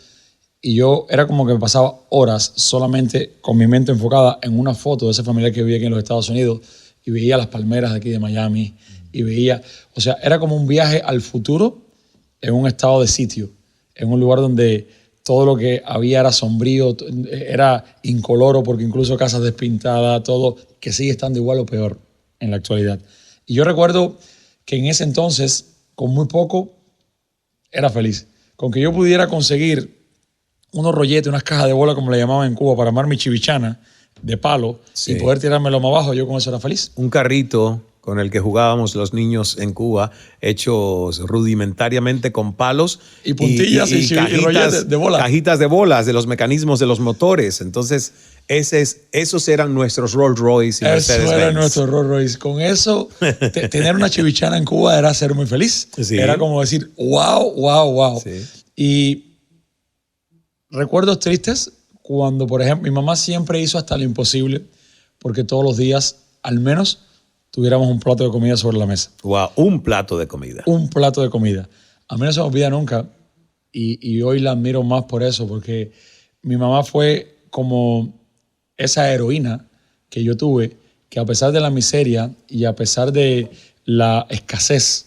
y yo era como que me pasaba horas solamente con mi mente enfocada en una foto de ese familiar que vivía aquí en los Estados Unidos y veía las palmeras de aquí de Miami y veía, o sea, era como un viaje al futuro en un estado de sitio, en un lugar donde todo lo que había era sombrío, era incoloro, porque incluso casas despintadas, todo, que sigue estando igual o peor en la actualidad. Y yo recuerdo que en ese entonces, con muy poco, era feliz. Con que yo pudiera conseguir unos rolletes, unas cajas de bola, como le llamaban en Cuba, para armar mi chivichana de palo y poder tirármelo más abajo, yo con eso era feliz. Un carrito con el que jugábamos los niños en Cuba, hechos rudimentariamente con palos y puntillas y rolletes de bolas. Cajitas de bolas de los mecanismos de los motores. Entonces, esos eran nuestros Rolls Royce y Mercedes-Benz. Eso era nuestro Rolls Royce. Con eso, tener una chivichana en Cuba era ser muy feliz. Sí. Era como decir, wow. Sí. Y recuerdos tristes cuando, por ejemplo, mi mamá siempre hizo hasta lo imposible porque todos los días, al menos, tuviéramos un plato de comida sobre la mesa. Wow, un plato de comida. Un plato de comida. A mí no se me olvida nunca y hoy la admiro más por eso, porque mi mamá fue como esa heroína que yo tuve, que a pesar de la miseria y a pesar de la escasez,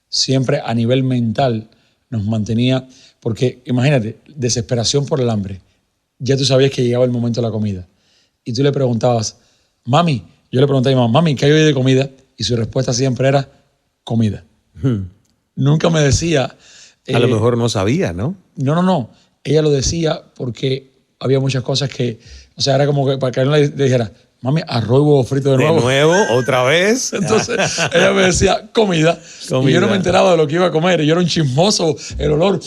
siempre a nivel mental nos mantenía, porque imagínate, desesperación por el hambre. Ya tú sabías que llegaba el momento de la comida. Y tú le preguntabas, mami, yo le pregunté a mi mamá, mami, ¿qué hay hoy de comida? Y su respuesta siempre era, comida. Nunca me decía... a lo mejor no sabía, ¿no? No. Ella lo decía porque había muchas cosas que... O sea, era como que para que él le dijera, mami, arroz y huevo frito de nuevo. ¿De nuevo? ¿Otra vez? Entonces, ella me decía, comida. Y yo no me enteraba de lo que iba a comer. Y yo era un chismoso, el olor.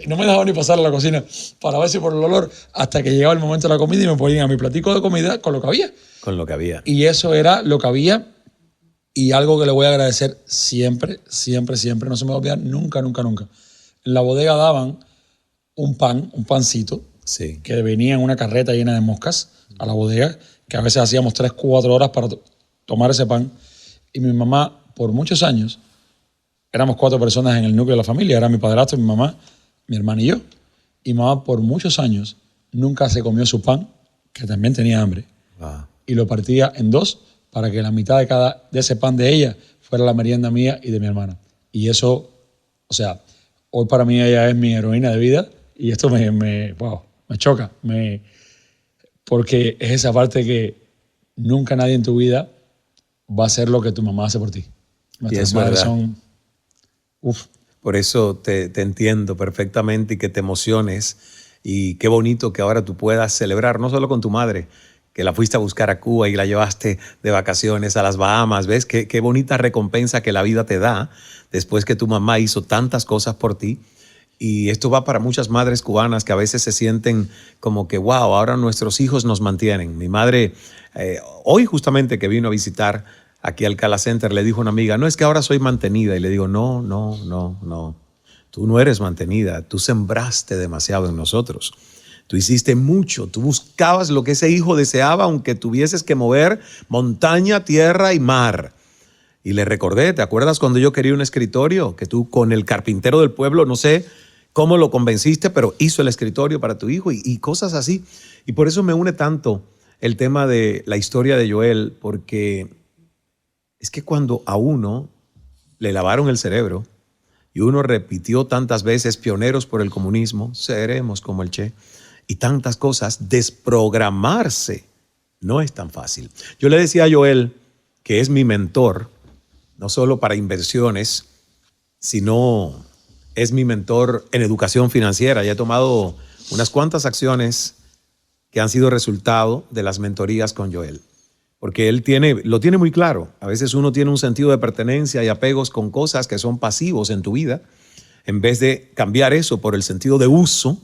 No me dejaba ni pasar a la cocina para ver si por el olor, hasta que llegaba el momento de la comida y me ponían a mi platico de comida con lo que había. Con lo que había. Y eso era lo que había. Y algo que le voy a agradecer siempre, no se me va a olvidar, nunca. En la bodega daban un pancito, sí, que venía en una carreta llena de moscas a la bodega, que a veces hacíamos 3-4 horas para tomar ese pan. Y mi mamá, por muchos años, éramos 4 personas en el núcleo de la familia, era mi padrastro, mi mamá, mi hermana y yo. Y mamá, por muchos años, nunca se comió su pan, que también tenía hambre, y lo partía en dos para que la mitad de ese pan de ella fuera la merienda mía y de mi hermana. Y eso, o sea, hoy para mí ella es mi heroína de vida y esto me choca, porque es esa parte que nunca nadie en tu vida va a hacer lo que tu mamá hace por ti. Nuestras madres son... Uf. Por eso te entiendo perfectamente y que te emociones. Y qué bonito que ahora tú puedas celebrar, no solo con tu madre, que la fuiste a buscar a Cuba y la llevaste de vacaciones a las Bahamas. ¿Ves? Qué bonita recompensa que la vida te da después que tu mamá hizo tantas cosas por ti. Y esto va para muchas madres cubanas que a veces se sienten como que, wow, ahora nuestros hijos nos mantienen. Mi madre, hoy justamente que vino a visitar aquí al Cala Center, le dijo a una amiga, no, es que ahora soy mantenida. Y le digo, no. Tú no eres mantenida, tú sembraste demasiado en nosotros. Tú hiciste mucho, tú buscabas lo que ese hijo deseaba, aunque tuvieses que mover montaña, tierra y mar. Y le recordé, ¿te acuerdas cuando yo quería un escritorio? Que tú con el carpintero del pueblo, no sé cómo lo convenciste, pero hizo el escritorio para tu hijo y cosas así. Y por eso me une tanto el tema de la historia de Joel, porque es que cuando a uno le lavaron el cerebro y uno repitió tantas veces, pioneros por el comunismo, seremos como el Che, y tantas cosas, desprogramarse no es tan fácil. Yo le decía a Joel, que es mi mentor, no solo para inversiones, sino es mi mentor en educación financiera. Ya he tomado unas cuantas acciones que han sido resultado de las mentorías con Joel. Porque él lo tiene muy claro. A veces uno tiene un sentido de pertenencia y apegos con cosas que son pasivos en tu vida, en vez de cambiar eso por el sentido de uso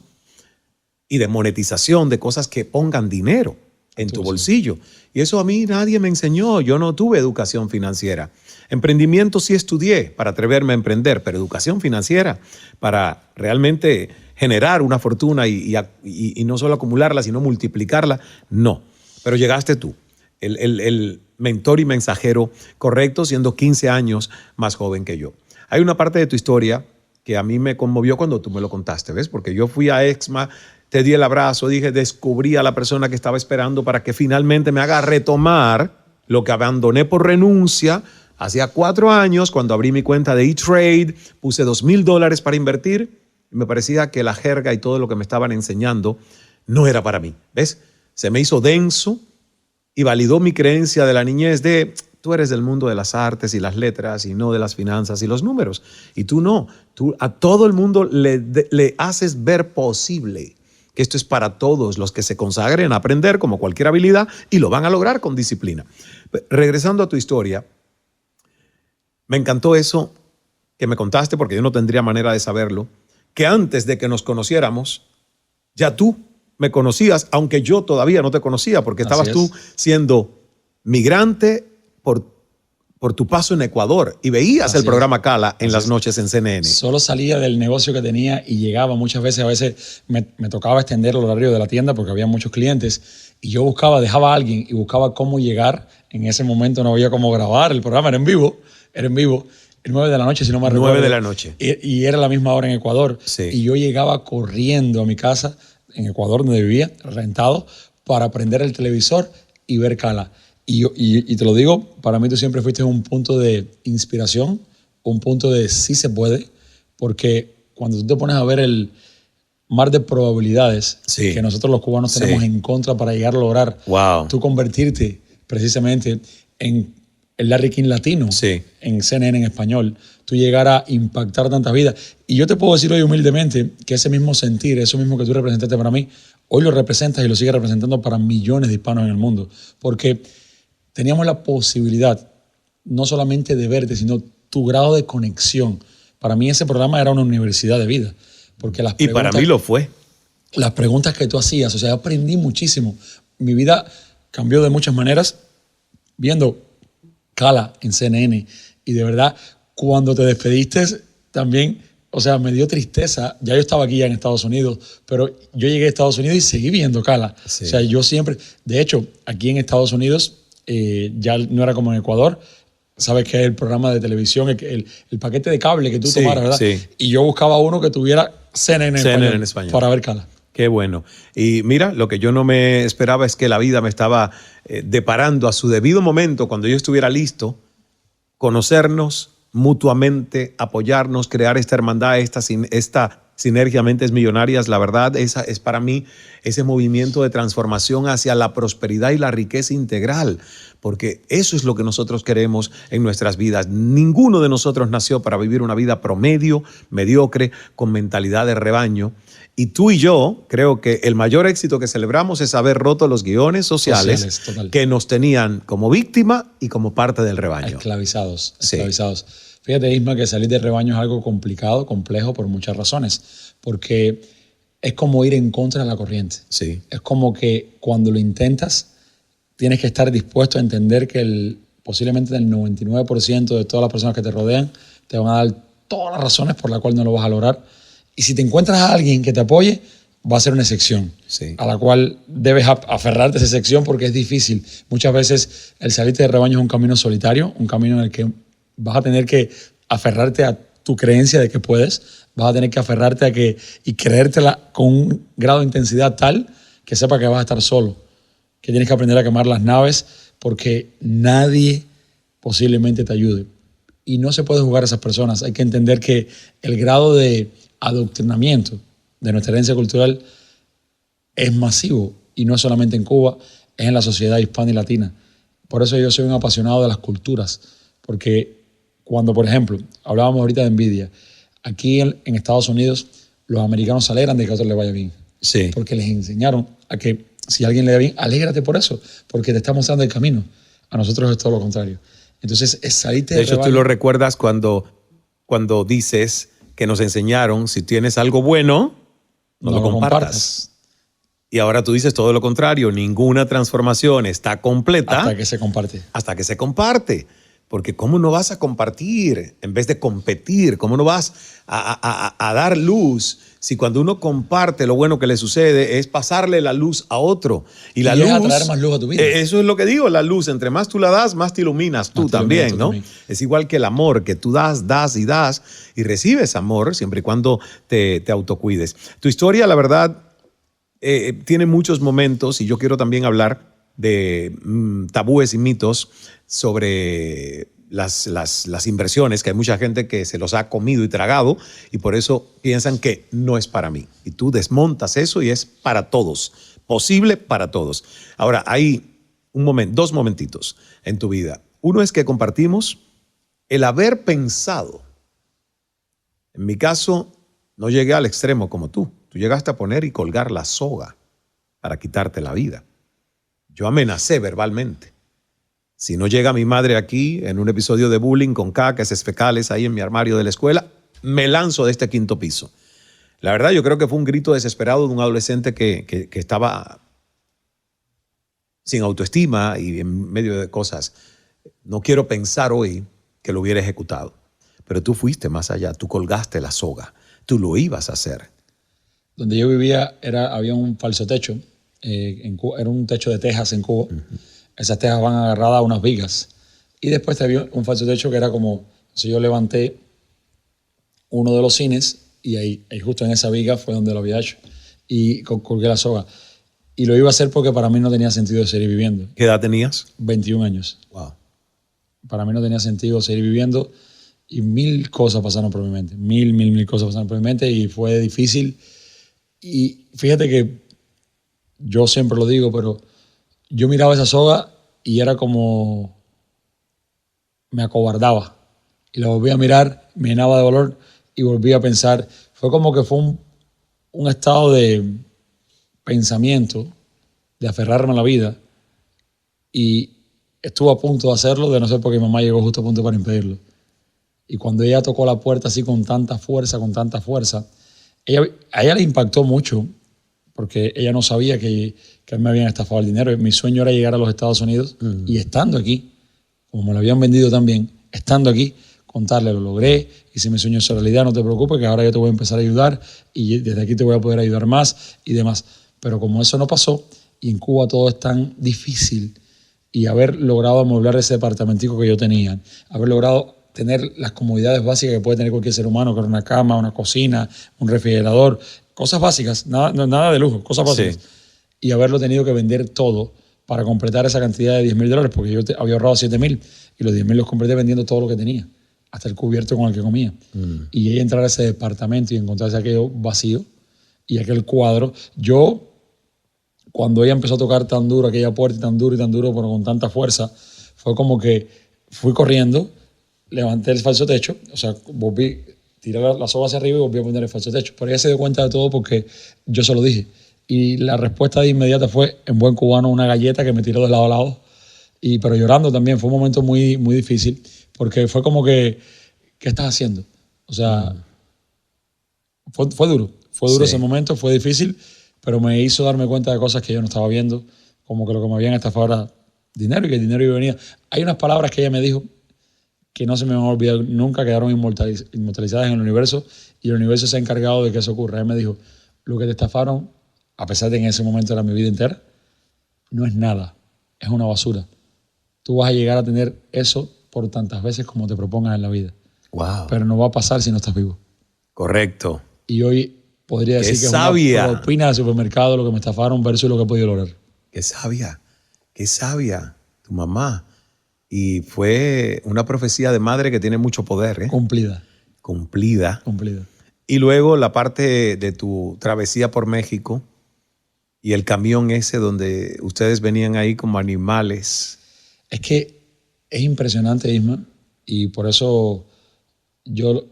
y de monetización de cosas que pongan dinero en tu bolsillo. Y eso a mí nadie me enseñó. Yo no tuve educación financiera. Emprendimiento sí estudié para atreverme a emprender, pero educación financiera para realmente generar una fortuna y no solo acumularla, sino multiplicarla, no. Pero llegaste tú, el mentor y mensajero correcto, siendo 15 años más joven que yo. Hay una parte de tu historia que a mí me conmovió cuando tú me lo contaste, ¿ves? Porque yo fui a Exma, te di el abrazo, dije, descubrí a la persona que estaba esperando para que finalmente me haga retomar lo que abandoné por renuncia. Hacía 4 años, cuando abrí mi cuenta de E-Trade, puse $2,000 para invertir y me parecía que la jerga y todo lo que me estaban enseñando no era para mí. ¿Ves? Se me hizo denso y validó mi creencia de la niñez de tú eres del mundo de las artes y las letras y no de las finanzas y los números. Y tú no. Tú a todo el mundo le haces ver posible que esto es para todos los que se consagren a aprender como cualquier habilidad y lo van a lograr con disciplina. Regresando a tu historia, me encantó eso que me contaste, porque yo no tendría manera de saberlo, que antes de que nos conociéramos, ya tú me conocías, aunque yo todavía no te conocía, porque estabas tú siendo migrante por tu paso en Ecuador y veías el programa Cala en las noches en CNN. Solo salía del negocio que tenía y llegaba muchas veces, a veces me tocaba extender el horario de la tienda porque había muchos clientes y yo dejaba a alguien y buscaba cómo llegar. En ese momento no había cómo grabar, el programa era en vivo, 9 de la noche, si no me recuerdo. 9 de la noche. Y era la misma hora en Ecuador. Sí. Y yo llegaba corriendo a mi casa, en Ecuador, donde vivía, rentado, para prender el televisor y ver Cala. Y te lo digo, para mí tú siempre fuiste un punto de inspiración, un punto de sí se puede, porque cuando tú te pones a ver el mar de probabilidades que nosotros los cubanos tenemos en contra para llegar a lograr tú convertirte precisamente en el Larry King latino en CNN en español, tú llegar a impactar tantas vidas. Y yo te puedo decir hoy humildemente que ese mismo sentir, eso mismo que tú representaste para mí, hoy lo representas y lo sigues representando para millones de hispanos en el mundo. Porque teníamos la posibilidad no solamente de verte, sino tu grado de conexión. Para mí ese programa era una universidad de vida. Porque y para mí lo fue. Las preguntas que tú hacías, o sea, aprendí muchísimo. Mi vida cambió de muchas maneras viendo Cala en CNN. Y de verdad, cuando te despediste también, o sea, me dio tristeza. Ya yo estaba aquí ya en Estados Unidos, pero yo llegué a Estados Unidos y seguí viendo Cala. O sea, yo siempre, de hecho, aquí en Estados Unidos, ya no era como en Ecuador. Sabes que es el programa de televisión, el paquete de cable que tú tomaras, ¿verdad? Sí. Y yo buscaba uno que tuviera CNN en español para ver Cala. Qué bueno. Y mira, lo que yo no me esperaba es que la vida me estaba deparando a su debido momento, cuando yo estuviera listo, conocernos mutuamente, apoyarnos, crear esta hermandad, esta sinergia Mentes Millonarias. La verdad, esa es para mí ese movimiento de transformación hacia la prosperidad y la riqueza integral, porque eso es lo que nosotros queremos en nuestras vidas. Ninguno de nosotros nació para vivir una vida promedio, mediocre, con mentalidad de rebaño. Y tú y yo creo que el mayor éxito que celebramos es haber roto los guiones sociales que nos tenían como víctima y como parte del rebaño. Esclavizados. Sí. Fíjate, Isma, que salir del rebaño es algo complicado, complejo por muchas razones, porque es como ir en contra de la corriente. Sí. Es como que cuando lo intentas, tienes que estar dispuesto a entender que posiblemente el 99% de todas las personas que te rodean te van a dar todas las razones por las cuales no lo vas a lograr. Y si te encuentras a alguien que te apoye, va a ser una excepción, sí, a la cual debes aferrarte a esa excepción, porque es difícil. Muchas veces el salirte de rebaño es un camino solitario, un camino en el que vas a tener que aferrarte a tu creencia de que puedes, vas a tener que aferrarte y creértela con un grado de intensidad tal que sepa que vas a estar solo, que tienes que aprender a quemar las naves porque nadie posiblemente te ayude. Y no se puede jugar a esas personas. Hay que entender que el grado de adoctrinamiento de nuestra herencia cultural es masivo, y no solamente en Cuba, es en la sociedad hispana y latina. Por eso yo soy un apasionado de las culturas, porque cuando, por ejemplo, hablábamos ahorita de envidia, aquí en Estados Unidos los americanos se alegran de que a otros les vaya bien, sí, porque les enseñaron a que si a alguien le va bien, alégrate por eso, porque te está mostrando el camino. A nosotros es todo lo contrario. Entonces, es salirte de hecho, rebaño. tú lo recuerdas cuando dices que nos enseñaron, si tienes algo bueno, no lo compartas. Y ahora tú dices todo lo contrario, ninguna transformación está completa hasta que se comparte. Hasta que se comparte. Porque ¿cómo no vas a compartir en vez de competir? ¿Cómo no vas a dar luz si cuando uno comparte lo bueno que le sucede es pasarle la luz a otro? Y la luz, a traer más luz a tu vida. Eso es lo que digo, la luz. Entre más tú la das, más te iluminas tú también, ¿no? Es igual que el amor, que tú das y recibes amor siempre y cuando te autocuides. Tu historia, la verdad, tiene muchos momentos, y yo quiero también hablar de tabúes y mitos sobre las inversiones, que hay mucha gente que se los ha comido y tragado y por eso piensan que no es para mí. Y tú desmontas eso y es para todos, posible para todos. Ahora, hay dos momentitos en tu vida. Uno es que compartimos el haber pensado. En mi caso, no llegué al extremo como tú. Tú llegaste a poner y colgar la soga para quitarte la vida. Yo amenacé verbalmente. Si no llega mi madre aquí en un episodio de bullying con cacas fecales ahí en mi armario de la escuela, me lanzo de este 5º piso. La verdad, yo creo que fue un grito desesperado de un adolescente que estaba sin autoestima y en medio de cosas. No quiero pensar hoy que lo hubiera ejecutado, pero tú fuiste más allá, tú colgaste la soga, tú lo ibas a hacer. Donde yo vivía había un falso techo, en Cuba, era un techo de tejas en Cuba. Esas tejas van agarradas a unas vigas. Y después había un falso techo que era como, si yo levanté uno de los cines y ahí justo en esa viga fue donde lo había hecho. Y colgué la soga. Y lo iba a hacer porque para mí no tenía sentido seguir viviendo. ¿Qué edad tenías? 21 años. Wow. Para mí no tenía sentido seguir viviendo y mil cosas pasaron por mi mente. Mil cosas pasaron por mi mente y fue difícil. Y fíjate que yo siempre lo digo, pero yo miraba esa soga y era como me acobardaba. Y la volví a mirar, me llenaba de dolor y volví a pensar. Fue como que fue un estado de pensamiento, de aferrarme a la vida. Y estuve a punto de hacerlo, de no ser porque mi mamá llegó justo a punto para impedirlo. Y cuando ella tocó la puerta así con tanta fuerza, a ella le impactó mucho, porque ella no sabía que me habían estafado el dinero. Mi sueño era llegar a los Estados Unidos y estando aquí, como me lo habían vendido también, estando aquí, contarle, lo logré, hice mi sueño hecho realidad, no te preocupes, que ahora yo te voy a empezar a ayudar y desde aquí te voy a poder ayudar más y demás. Pero como eso no pasó y en Cuba todo es tan difícil, y haber logrado amueblar ese departamentico que yo tenía, haber logrado tener las comodidades básicas que puede tener cualquier ser humano, que era una cama, una cocina, un refrigerador, cosas básicas, nada de lujo, cosas básicas. Sí. Y haberlo tenido que vender todo para completar esa cantidad de $10,000, porque yo había ahorrado 7,000 y los 10,000 los completé vendiendo todo lo que tenía, hasta el cubierto con el que comía. Y ella entrar a ese departamento y encontrarse aquello vacío y aquel cuadro. Yo, cuando ella empezó a tocar tan duro aquella puerta, tan duro, pero con tanta fuerza, fue como que fui corriendo, levanté el falso techo, o sea, volví, tiré la soga hacia arriba y volví a poner el falso techo. Pero ella se dio cuenta de todo porque yo se lo dije. Y la respuesta de inmediata fue, en buen cubano, una galleta que me tiró de lado a lado. Pero llorando también. Fue un momento muy, muy difícil porque fue como que, ¿qué estás haciendo? O sea, fue duro. Fue duro ese momento, fue difícil, pero me hizo darme cuenta de cosas que yo no estaba viendo, como que lo que me habían estafado era dinero y que el dinero iba a venir. Hay unas palabras que ella me dijo que no se me van a olvidar nunca, quedaron inmortalizadas en el universo y el universo se ha encargado de que eso ocurra. Ella me dijo, lo que te estafaron, a pesar de que en ese momento era mi vida entera, no es nada, es una basura. Tú vas a llegar a tener eso por tantas veces como te propongas en la vida. Wow. Pero no va a pasar si no estás vivo. Correcto. Y hoy podría decir que sabia. es una propina de supermercado lo que me estafaron versus lo que he podido lograr. Qué sabia tu mamá. Y fue una profecía de madre que tiene mucho poder, ¿eh? Cumplida. Cumplida. Cumplida. Y luego la parte de tu travesía por México y el camión ese donde ustedes venían ahí como animales. Es que es impresionante, Isma, y por eso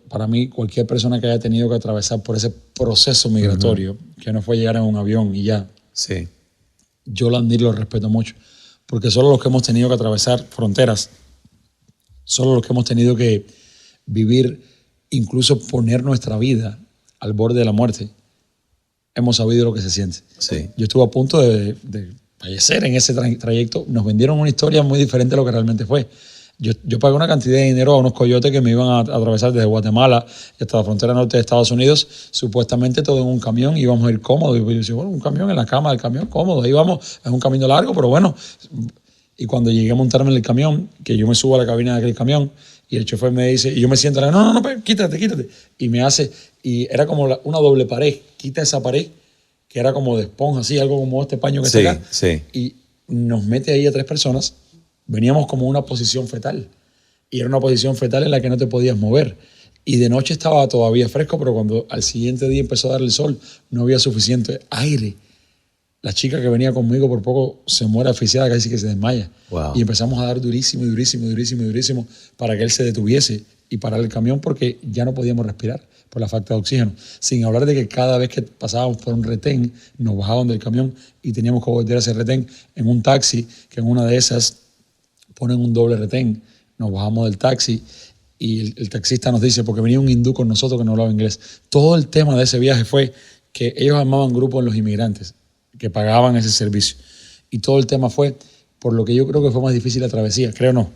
para mí, cualquier persona que haya tenido que atravesar por ese proceso migratorio, que no fue llegar en un avión y ya, Sí. yo lo admiro y lo respeto mucho, porque solo los que hemos tenido que atravesar fronteras, solo los que hemos tenido que vivir, incluso poner nuestra vida al borde de la muerte, hemos sabido lo que se siente. Sí. Yo estuve a punto de fallecer en ese trayecto. Nos vendieron una historia muy diferente a lo que realmente fue. Yo pagué una cantidad de dinero a unos coyotes que me iban a atravesar desde Guatemala hasta la frontera norte de Estados Unidos, supuestamente todo en un camión, íbamos a ir cómodos. Y yo decía, bueno, un camión en la cama del camión, cómodo, ahí vamos, es un camino largo, pero bueno. Y cuando llegué a montarme en el camión, que yo me subo a la cabina de aquel camión, y el chofer me dice, y yo me siento, no, quítate. Y me hace, y era como una doble pared, quita esa pared, que era como de esponja, así, algo como este paño que está acá. Sí. Y nos mete ahí a 3 personas. Veníamos como una posición fetal. Y era una posición fetal en la que no te podías mover. Y de noche estaba todavía fresco, pero cuando al siguiente día empezó a dar el sol, no había suficiente aire. La chica que venía conmigo por poco se muere asfixiada, casi que se desmaya. Wow. Y empezamos a dar durísimo para que él se detuviese y parar el camión porque ya no podíamos respirar por la falta de oxígeno. Sin hablar de que cada vez que pasábamos por un retén, nos bajaban del camión y teníamos que volver a ese retén en un taxi, que en una de esas ponen un doble retén. Nos bajamos del taxi y el taxista nos dice, porque venía un hindú con nosotros que no hablaba inglés. Todo el tema de ese viaje fue que ellos armaban grupos en los inmigrantes que pagaban ese servicio. Y todo el tema fue, por lo que yo creo que fue más difícil la travesía, creo no,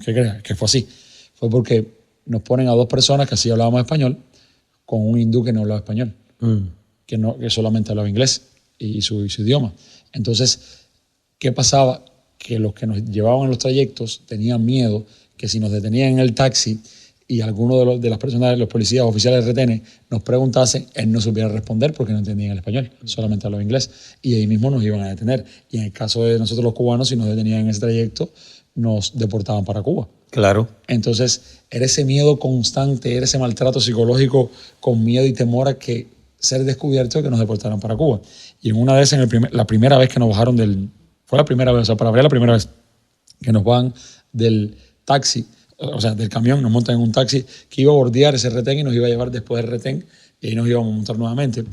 que crea, que fue así. Fue porque nos ponen a 2 personas que así hablábamos español, con un hindú que no hablaba español, que solamente hablaba inglés y su idioma. Entonces, ¿qué pasaba? Que los que nos llevaban en los trayectos tenían miedo que si nos detenían en el taxi y alguno de las personas, los policías oficiales de retenes, nos preguntasen, él no supiera responder porque no entendía el español, solamente hablaba inglés. Y ahí mismo nos iban a detener. Y en el caso de nosotros los cubanos, si nos detenían en ese trayecto, nos deportaban para Cuba. Claro. Entonces, era ese miedo constante, era ese maltrato psicológico con miedo y temor a que ser descubierto y que nos deportaran para Cuba. Y en una vez, la primera vez que nos bajaron fue la primera vez, o sea, para hablar la primera vez que nos van del taxi, o sea, del camión, nos montan en un taxi que iba a bordear ese retén y nos iba a llevar después del retén y ahí nos íbamos a montar nuevamente.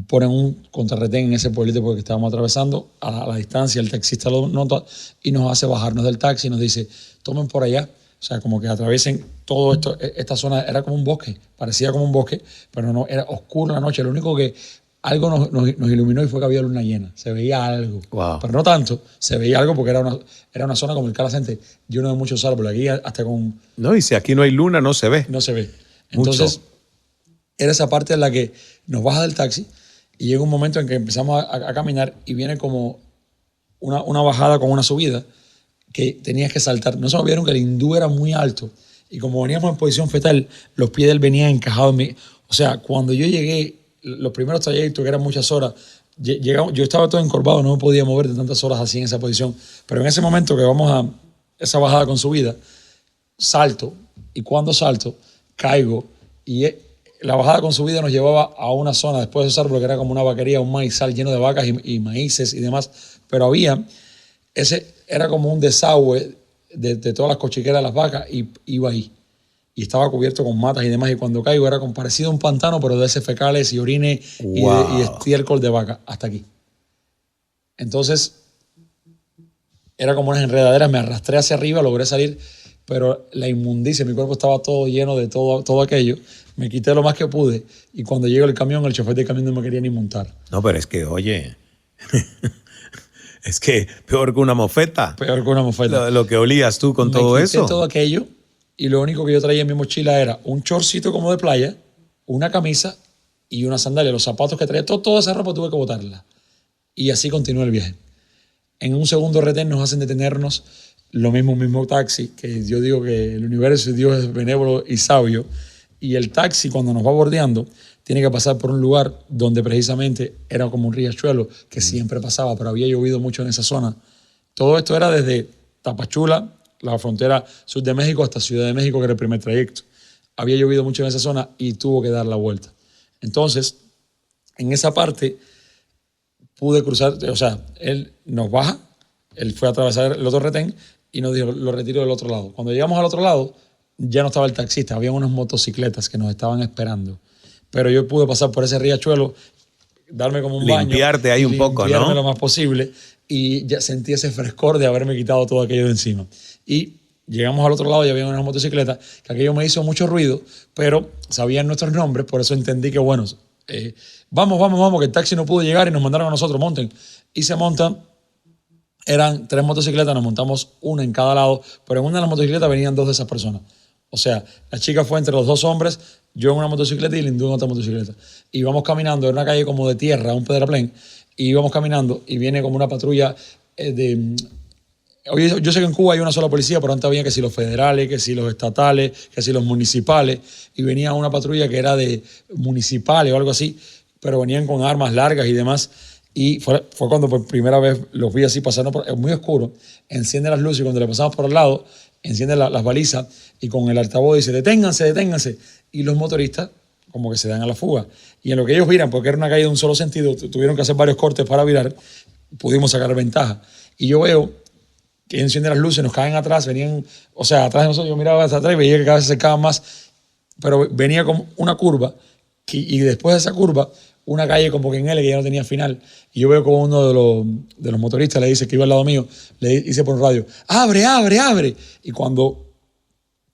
Ponen un contrarretén en ese pueblito porque estábamos atravesando a la distancia, el taxista lo nota y nos hace bajarnos del taxi y nos dice, tomen por allá, o sea, como que atraviesen todo esto, esta zona era como un bosque, parecía como un bosque, pero no, era oscuro la noche, lo único que algo nos iluminó y fue que había luna llena, se veía algo, pero no tanto, se veía algo porque era una zona como el Cala Center, lleno de muchos árboles, aquí hasta con... No, y si aquí no hay luna, no se ve. No se ve. Entonces, era esa parte en la que nos baja del taxi y llega un momento en que empezamos a caminar y viene como una bajada con una subida que tenías que saltar. No se me vieron que el hindú era muy alto y como veníamos en posición fetal, los pies de él venían encajados en mí. O sea, cuando yo llegué, los primeros trayectos, que eran muchas horas, yo estaba todo encorvado, no me podía mover de tantas horas así en esa posición. Pero en ese momento que vamos a esa bajada con subida, salto, y cuando salto, caigo, y la bajada con subida nos llevaba a una zona después de ese árbol que era como una vaquería, un maizal lleno de vacas y maíces y demás, pero era como un desagüe de todas las cochiqueras de las vacas y iba ahí. Y estaba cubierto con matas y demás, y cuando caigo era como parecido a un pantano, pero de ese fecales y orines y de estiércol de vaca, hasta aquí. Entonces, era como unas enredaderas, me arrastré hacia arriba, logré salir, pero la inmundicia, mi cuerpo estaba todo lleno de todo aquello, me quité lo más que pude, y cuando llegó el camión, el chofer del camión no me quería ni montar. No, pero es que, oye, es que peor que una mofeta. Peor que una mofeta. Lo que olías tú con todo eso. Me quité todo aquello, y lo único que yo traía en mi mochila era un shortcito como de playa, una camisa y una sandalia. Los zapatos que traía, toda esa ropa tuve que botarla. Y así continuó el viaje. En un segundo retén nos hacen detenernos, un mismo taxi, que yo digo que el universo y Dios es benévolo y sabio. Y el taxi, cuando nos va bordeando, tiene que pasar por un lugar donde precisamente era como un riachuelo que siempre pasaba, pero había llovido mucho en esa zona. Todo esto era desde Tapachula, la frontera sur de México, hasta Ciudad de México, que era el primer trayecto. Había llovido mucho en esa zona y tuvo que dar la vuelta. Entonces, en esa parte pude cruzar, o sea, él nos baja, él fue a atravesar el otro retén y nos dijo, lo retiro del otro lado. Cuando llegamos al otro lado, ya no estaba el taxista, había unas motocicletas que nos estaban esperando. Pero yo pude pasar por ese riachuelo, darme como un baño. Limpiarte ahí un poco, ¿no? Limpiarme lo más posible y ya sentí ese frescor de haberme quitado todo aquello de encima. Y llegamos al otro lado y había unas motocicletas, que aquello me hizo mucho ruido, pero sabían nuestros nombres, por eso entendí que, bueno, vamos, que el taxi no pudo llegar y nos mandaron a nosotros, monten. Y se montan, eran 3 motocicletas, nos montamos una en cada lado, pero en una de las motocicletas venían 2 de esas personas. O sea, la chica fue entre los 2 hombres, yo en una motocicleta y el hindú en otra motocicleta. Y íbamos caminando en una calle como de tierra, un pedraplén, y íbamos caminando y viene como una patrulla Oye, yo sé que en Cuba hay una sola policía, pero antes había que si los federales, que si los estatales, que si los municipales, y venía una patrulla que era de municipales o algo así, pero venían con armas largas y demás. Y fue cuando por primera vez los vi así pasando por... Es muy oscuro, enciende las luces y cuando le pasamos por al lado, enciende las balizas y con el altavoz dice, deténganse. Y los motoristas como que se dan a la fuga. Y en lo que ellos viran, porque era una calle de un solo sentido, tuvieron que hacer varios cortes para virar, pudimos sacar ventaja. Y yo veo que enciende las luces, nos caen atrás, venían, o sea, atrás de nosotros, yo miraba hacia atrás y veía que cada vez se acercaban más, pero venía como una curva, y después de esa curva, una calle como que en L que ya no tenía final, y yo veo como uno de los motoristas le dice que iba al lado mío, le dice por radio, abre, y cuando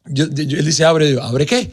él dice abre, yo digo, ¿abre qué?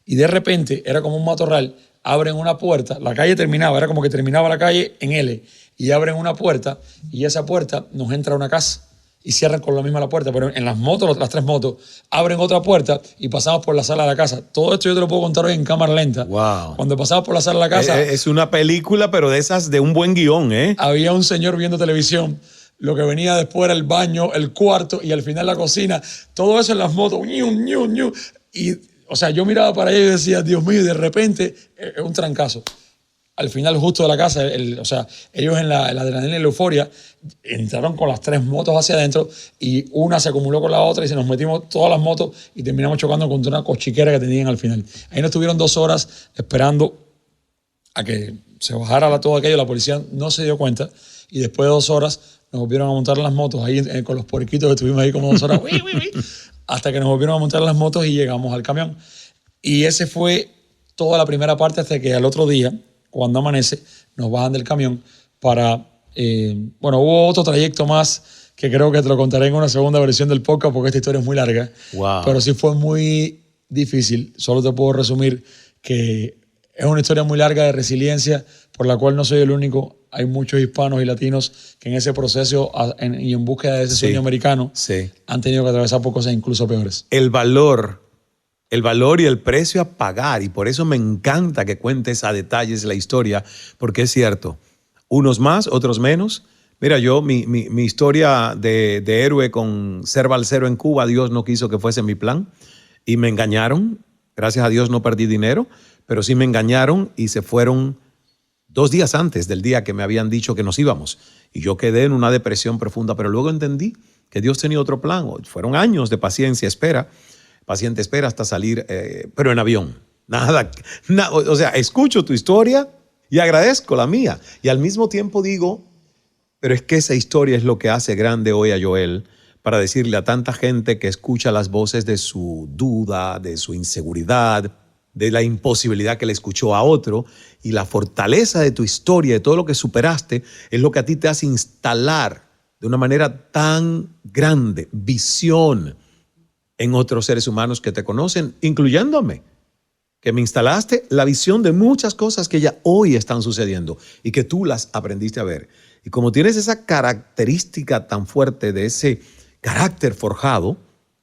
Y de repente, era como un matorral, abren una puerta, la calle terminaba, era como que terminaba la calle en L, y abren una puerta, y esa puerta nos entra a una casa, y cierran con la misma la puerta, pero en las motos, las 3 motos, abren otra puerta y pasamos por la sala de la casa. Todo esto yo te lo puedo contar hoy en cámara lenta. Wow. Cuando pasamos por la sala de la casa... Es una película, pero de esas de un buen guión, ¿eh? Había un señor viendo televisión. Lo que venía después era el baño, el cuarto y al final la cocina. Todo eso en las motos. Y, o sea, yo miraba para allá y decía, Dios mío, y de repente es un trancazo. Al final justo de la casa, o sea, ellos en la adrenalina y la euforia entraron con las 3 motos hacia adentro y una se acumuló con la otra y se nos metimos todas las motos y terminamos chocando contra una cochiquera que tenían al final. Ahí nos tuvieron 2 horas esperando a que se bajara todo aquello. La policía no se dio cuenta y después de 2 horas nos volvieron a montar las motos ahí con los puerquitos que estuvimos ahí como 2 horas hasta que nos volvieron a montar las motos y llegamos al camión. Y ese fue toda la primera parte hasta que al otro día, cuando amanece, nos bajan del camión para... bueno, hubo otro trayecto más que creo que te lo contaré en una segunda versión del podcast porque esta historia es muy larga. Wow. Pero sí fue muy difícil. Solo te puedo resumir que es una historia muy larga de resiliencia por la cual no soy el único. Hay muchos hispanos y latinos que en ese proceso y en búsqueda de ese sueño americano han tenido que atravesar por cosas incluso peores. El valor y el precio a pagar. Y por eso me encanta que cuentes a detalles la historia, porque es cierto, unos más, otros menos. Mira, yo, mi historia de héroe con ser balsero en Cuba, Dios no quiso que fuese mi plan. Y me engañaron. Gracias a Dios no perdí dinero, pero sí me engañaron y se fueron 2 días antes del día que me habían dicho que nos íbamos. Y yo quedé en una depresión profunda, pero luego entendí que Dios tenía otro plan. Fueron años de paciente espera hasta salir, pero en avión. O sea, escucho tu historia y agradezco la mía. Y al mismo tiempo digo, pero es que esa historia es lo que hace grande hoy a Joel, para decirle a tanta gente que escucha las voces de su duda, de su inseguridad, de la imposibilidad que le escuchó a otro, y la fortaleza de tu historia, de todo lo que superaste, es lo que a ti te hace instalar de una manera tan grande visión en otros seres humanos que te conocen, incluyéndome, que me instalaste la visión de muchas cosas que ya hoy están sucediendo y que tú las aprendiste a ver. Y como tienes esa característica tan fuerte de ese carácter forjado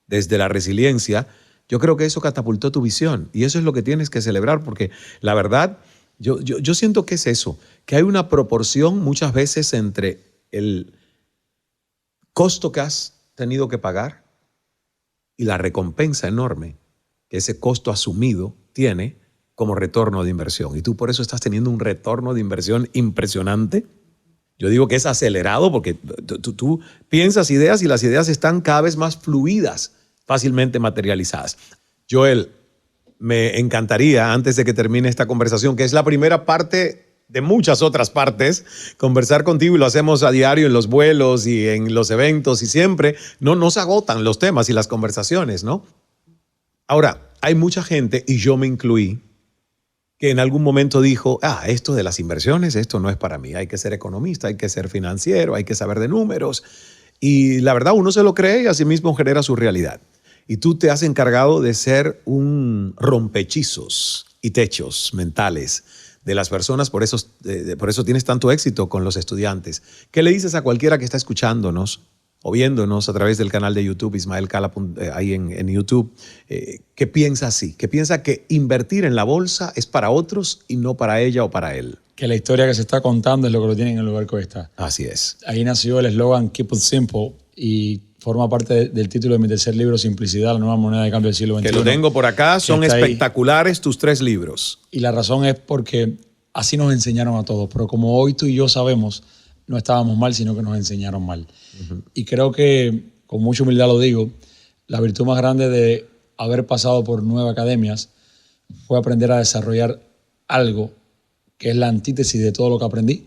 desde la resiliencia, yo creo que eso catapultó tu visión, y eso es lo que tienes que celebrar, porque la verdad, yo siento que es eso, que hay una proporción muchas veces entre el costo que has tenido que pagar y la recompensa enorme que ese costo asumido tiene como retorno de inversión. Y tú por eso estás teniendo un retorno de inversión impresionante. Yo digo que es acelerado porque tú piensas ideas y las ideas están cada vez más fluidas, fácilmente materializadas. Joel, me encantaría, antes de que termine esta conversación, que es la primera parte de muchas otras partes, conversar contigo, y lo hacemos a diario en los vuelos y en los eventos, y siempre no se agotan los temas y las conversaciones, ¿no? Ahora, hay mucha gente, y yo me incluí, que en algún momento dijo, esto de las inversiones, esto no es para mí, hay que ser economista, hay que ser financiero, hay que saber de números. Y la verdad, uno se lo cree y así mismo genera su realidad. Y tú te has encargado de ser un rompehechizos y techos mentales de las personas, por eso tienes tanto éxito con los estudiantes. ¿Qué le dices a cualquiera que está escuchándonos o viéndonos a través del canal de YouTube, Ismael Cala, ahí en YouTube, que piensa así, que piensa que invertir en la bolsa es para otros y no para ella o para él? Que la historia que se está contando es lo que lo tiene en el lugar que hoy está. Así es. Ahí nació el eslogan Keep It Simple, y forma parte del título de mi tercer libro, Simplicidad, la nueva moneda de cambio del siglo XXI. Que lo tengo por acá, son espectaculares tus 3 libros. Y la razón es porque así nos enseñaron a todos, pero como hoy tú y yo sabemos, no estábamos mal, sino que nos enseñaron mal. Y creo que, con mucha humildad lo digo, la virtud más grande de haber pasado por 9 academias fue aprender a desarrollar algo que es la antítesis de todo lo que aprendí,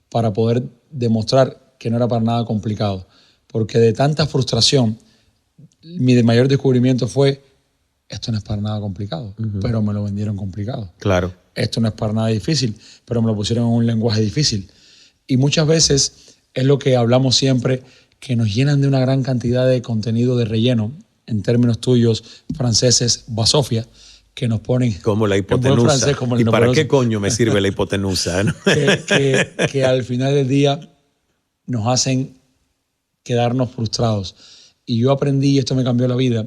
para poder demostrar que no era para nada complicado. Porque de tanta frustración, mi mayor descubrimiento fue, esto no es para nada complicado, pero me lo vendieron complicado. Claro. Esto no es para nada difícil, pero me lo pusieron en un lenguaje difícil. Y muchas veces es lo que hablamos siempre, que nos llenan de una gran cantidad de contenido de relleno, en términos tuyos franceses, basofia, que nos ponen... Como la hipotenusa. Francés, como ¿Y para qué coño me sirve la hipotenusa? ¿No? que al final del día nos hacen quedarnos frustrados. Y yo aprendí, y esto me cambió la vida,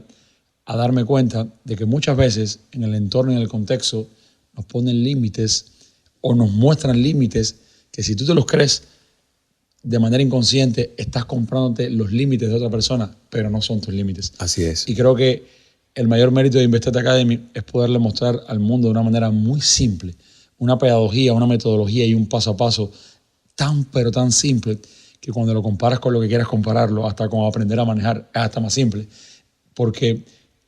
a darme cuenta de que muchas veces en el entorno y en el contexto nos ponen límites o nos muestran límites que, si tú te los crees de manera inconsciente, estás comprándote los límites de otra persona, pero no son tus límites. Así es. Y creo que el mayor mérito de Invested Academy es poderle mostrar al mundo de una manera muy simple, una pedagogía, una metodología y un paso a paso tan, pero tan simple, que cuando lo comparas con lo que quieras compararlo, hasta con aprender a manejar, es hasta más simple, porque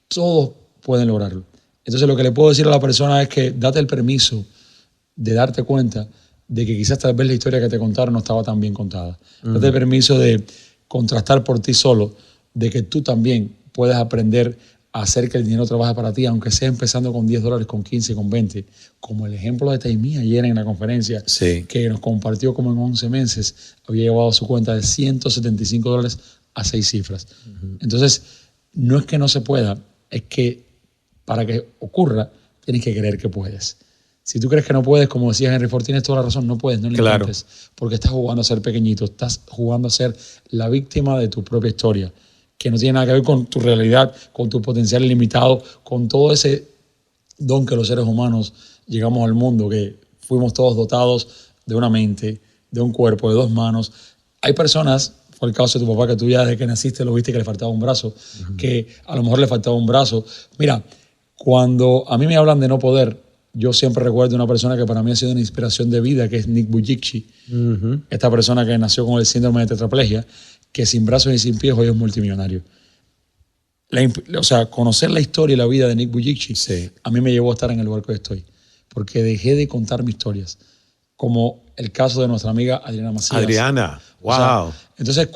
todos pueden lograrlo. Entonces, lo que le puedo decir a la persona es que date el permiso de darte cuenta de que quizás tal vez la historia que te contaron no estaba tan bien contada. Date el permiso de contrastar por ti solo, de que tú también puedes aprender a hacer que el dinero trabaje para ti, aunque sea empezando con $10, con 15, con 20, como el ejemplo de Taimí ayer en la conferencia, sí, que nos compartió como en 11 meses había llevado su cuenta de $175 a 6 cifras. Entonces, no es que no se pueda, es que para que ocurra, tienes que creer que puedes. Si tú crees que no puedes, como decía Henry Ford, tienes toda la razón, no puedes, no lo intentes, porque estás jugando a ser pequeñito, estás jugando a ser la víctima de tu propia historia, que no tiene nada que ver con tu realidad, con tu potencial ilimitado, con todo ese don que los seres humanos llegamos al mundo, que fuimos todos dotados de una mente, de un cuerpo, de 2 manos. Hay personas, fue el caso de tu papá, que tú ya desde que naciste lo viste que le faltaba un brazo, que a lo mejor le faltaba un brazo. Mira, cuando a mí me hablan de no poder, yo siempre recuerdo una persona que para mí ha sido una inspiración de vida, que es Nick Vujicic. Esta persona que nació con el síndrome de tetraplegia, que sin brazos y sin pies hoy es multimillonario. O sea, conocer la historia y la vida de Nick Vujicic a mí me llevó a estar en el lugar que estoy, porque dejé de contar mis historias, como el caso de nuestra amiga Adriana Macías. Adriana, wow. O sea, entonces,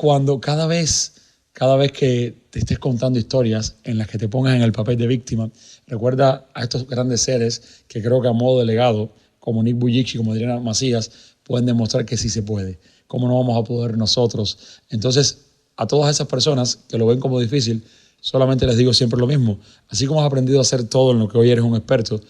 cada vez que te estés contando historias en las que te pongas en el papel de víctima, recuerda a estos grandes seres que creo que a modo de legado, como Nick Vujicic, como Adriana Macías, pueden demostrar que sí se puede. ¿Cómo no vamos a poder nosotros? Entonces, a todas esas personas que lo ven como difícil, solamente les digo siempre lo mismo. Así como has aprendido a hacer todo en lo que hoy eres un experto,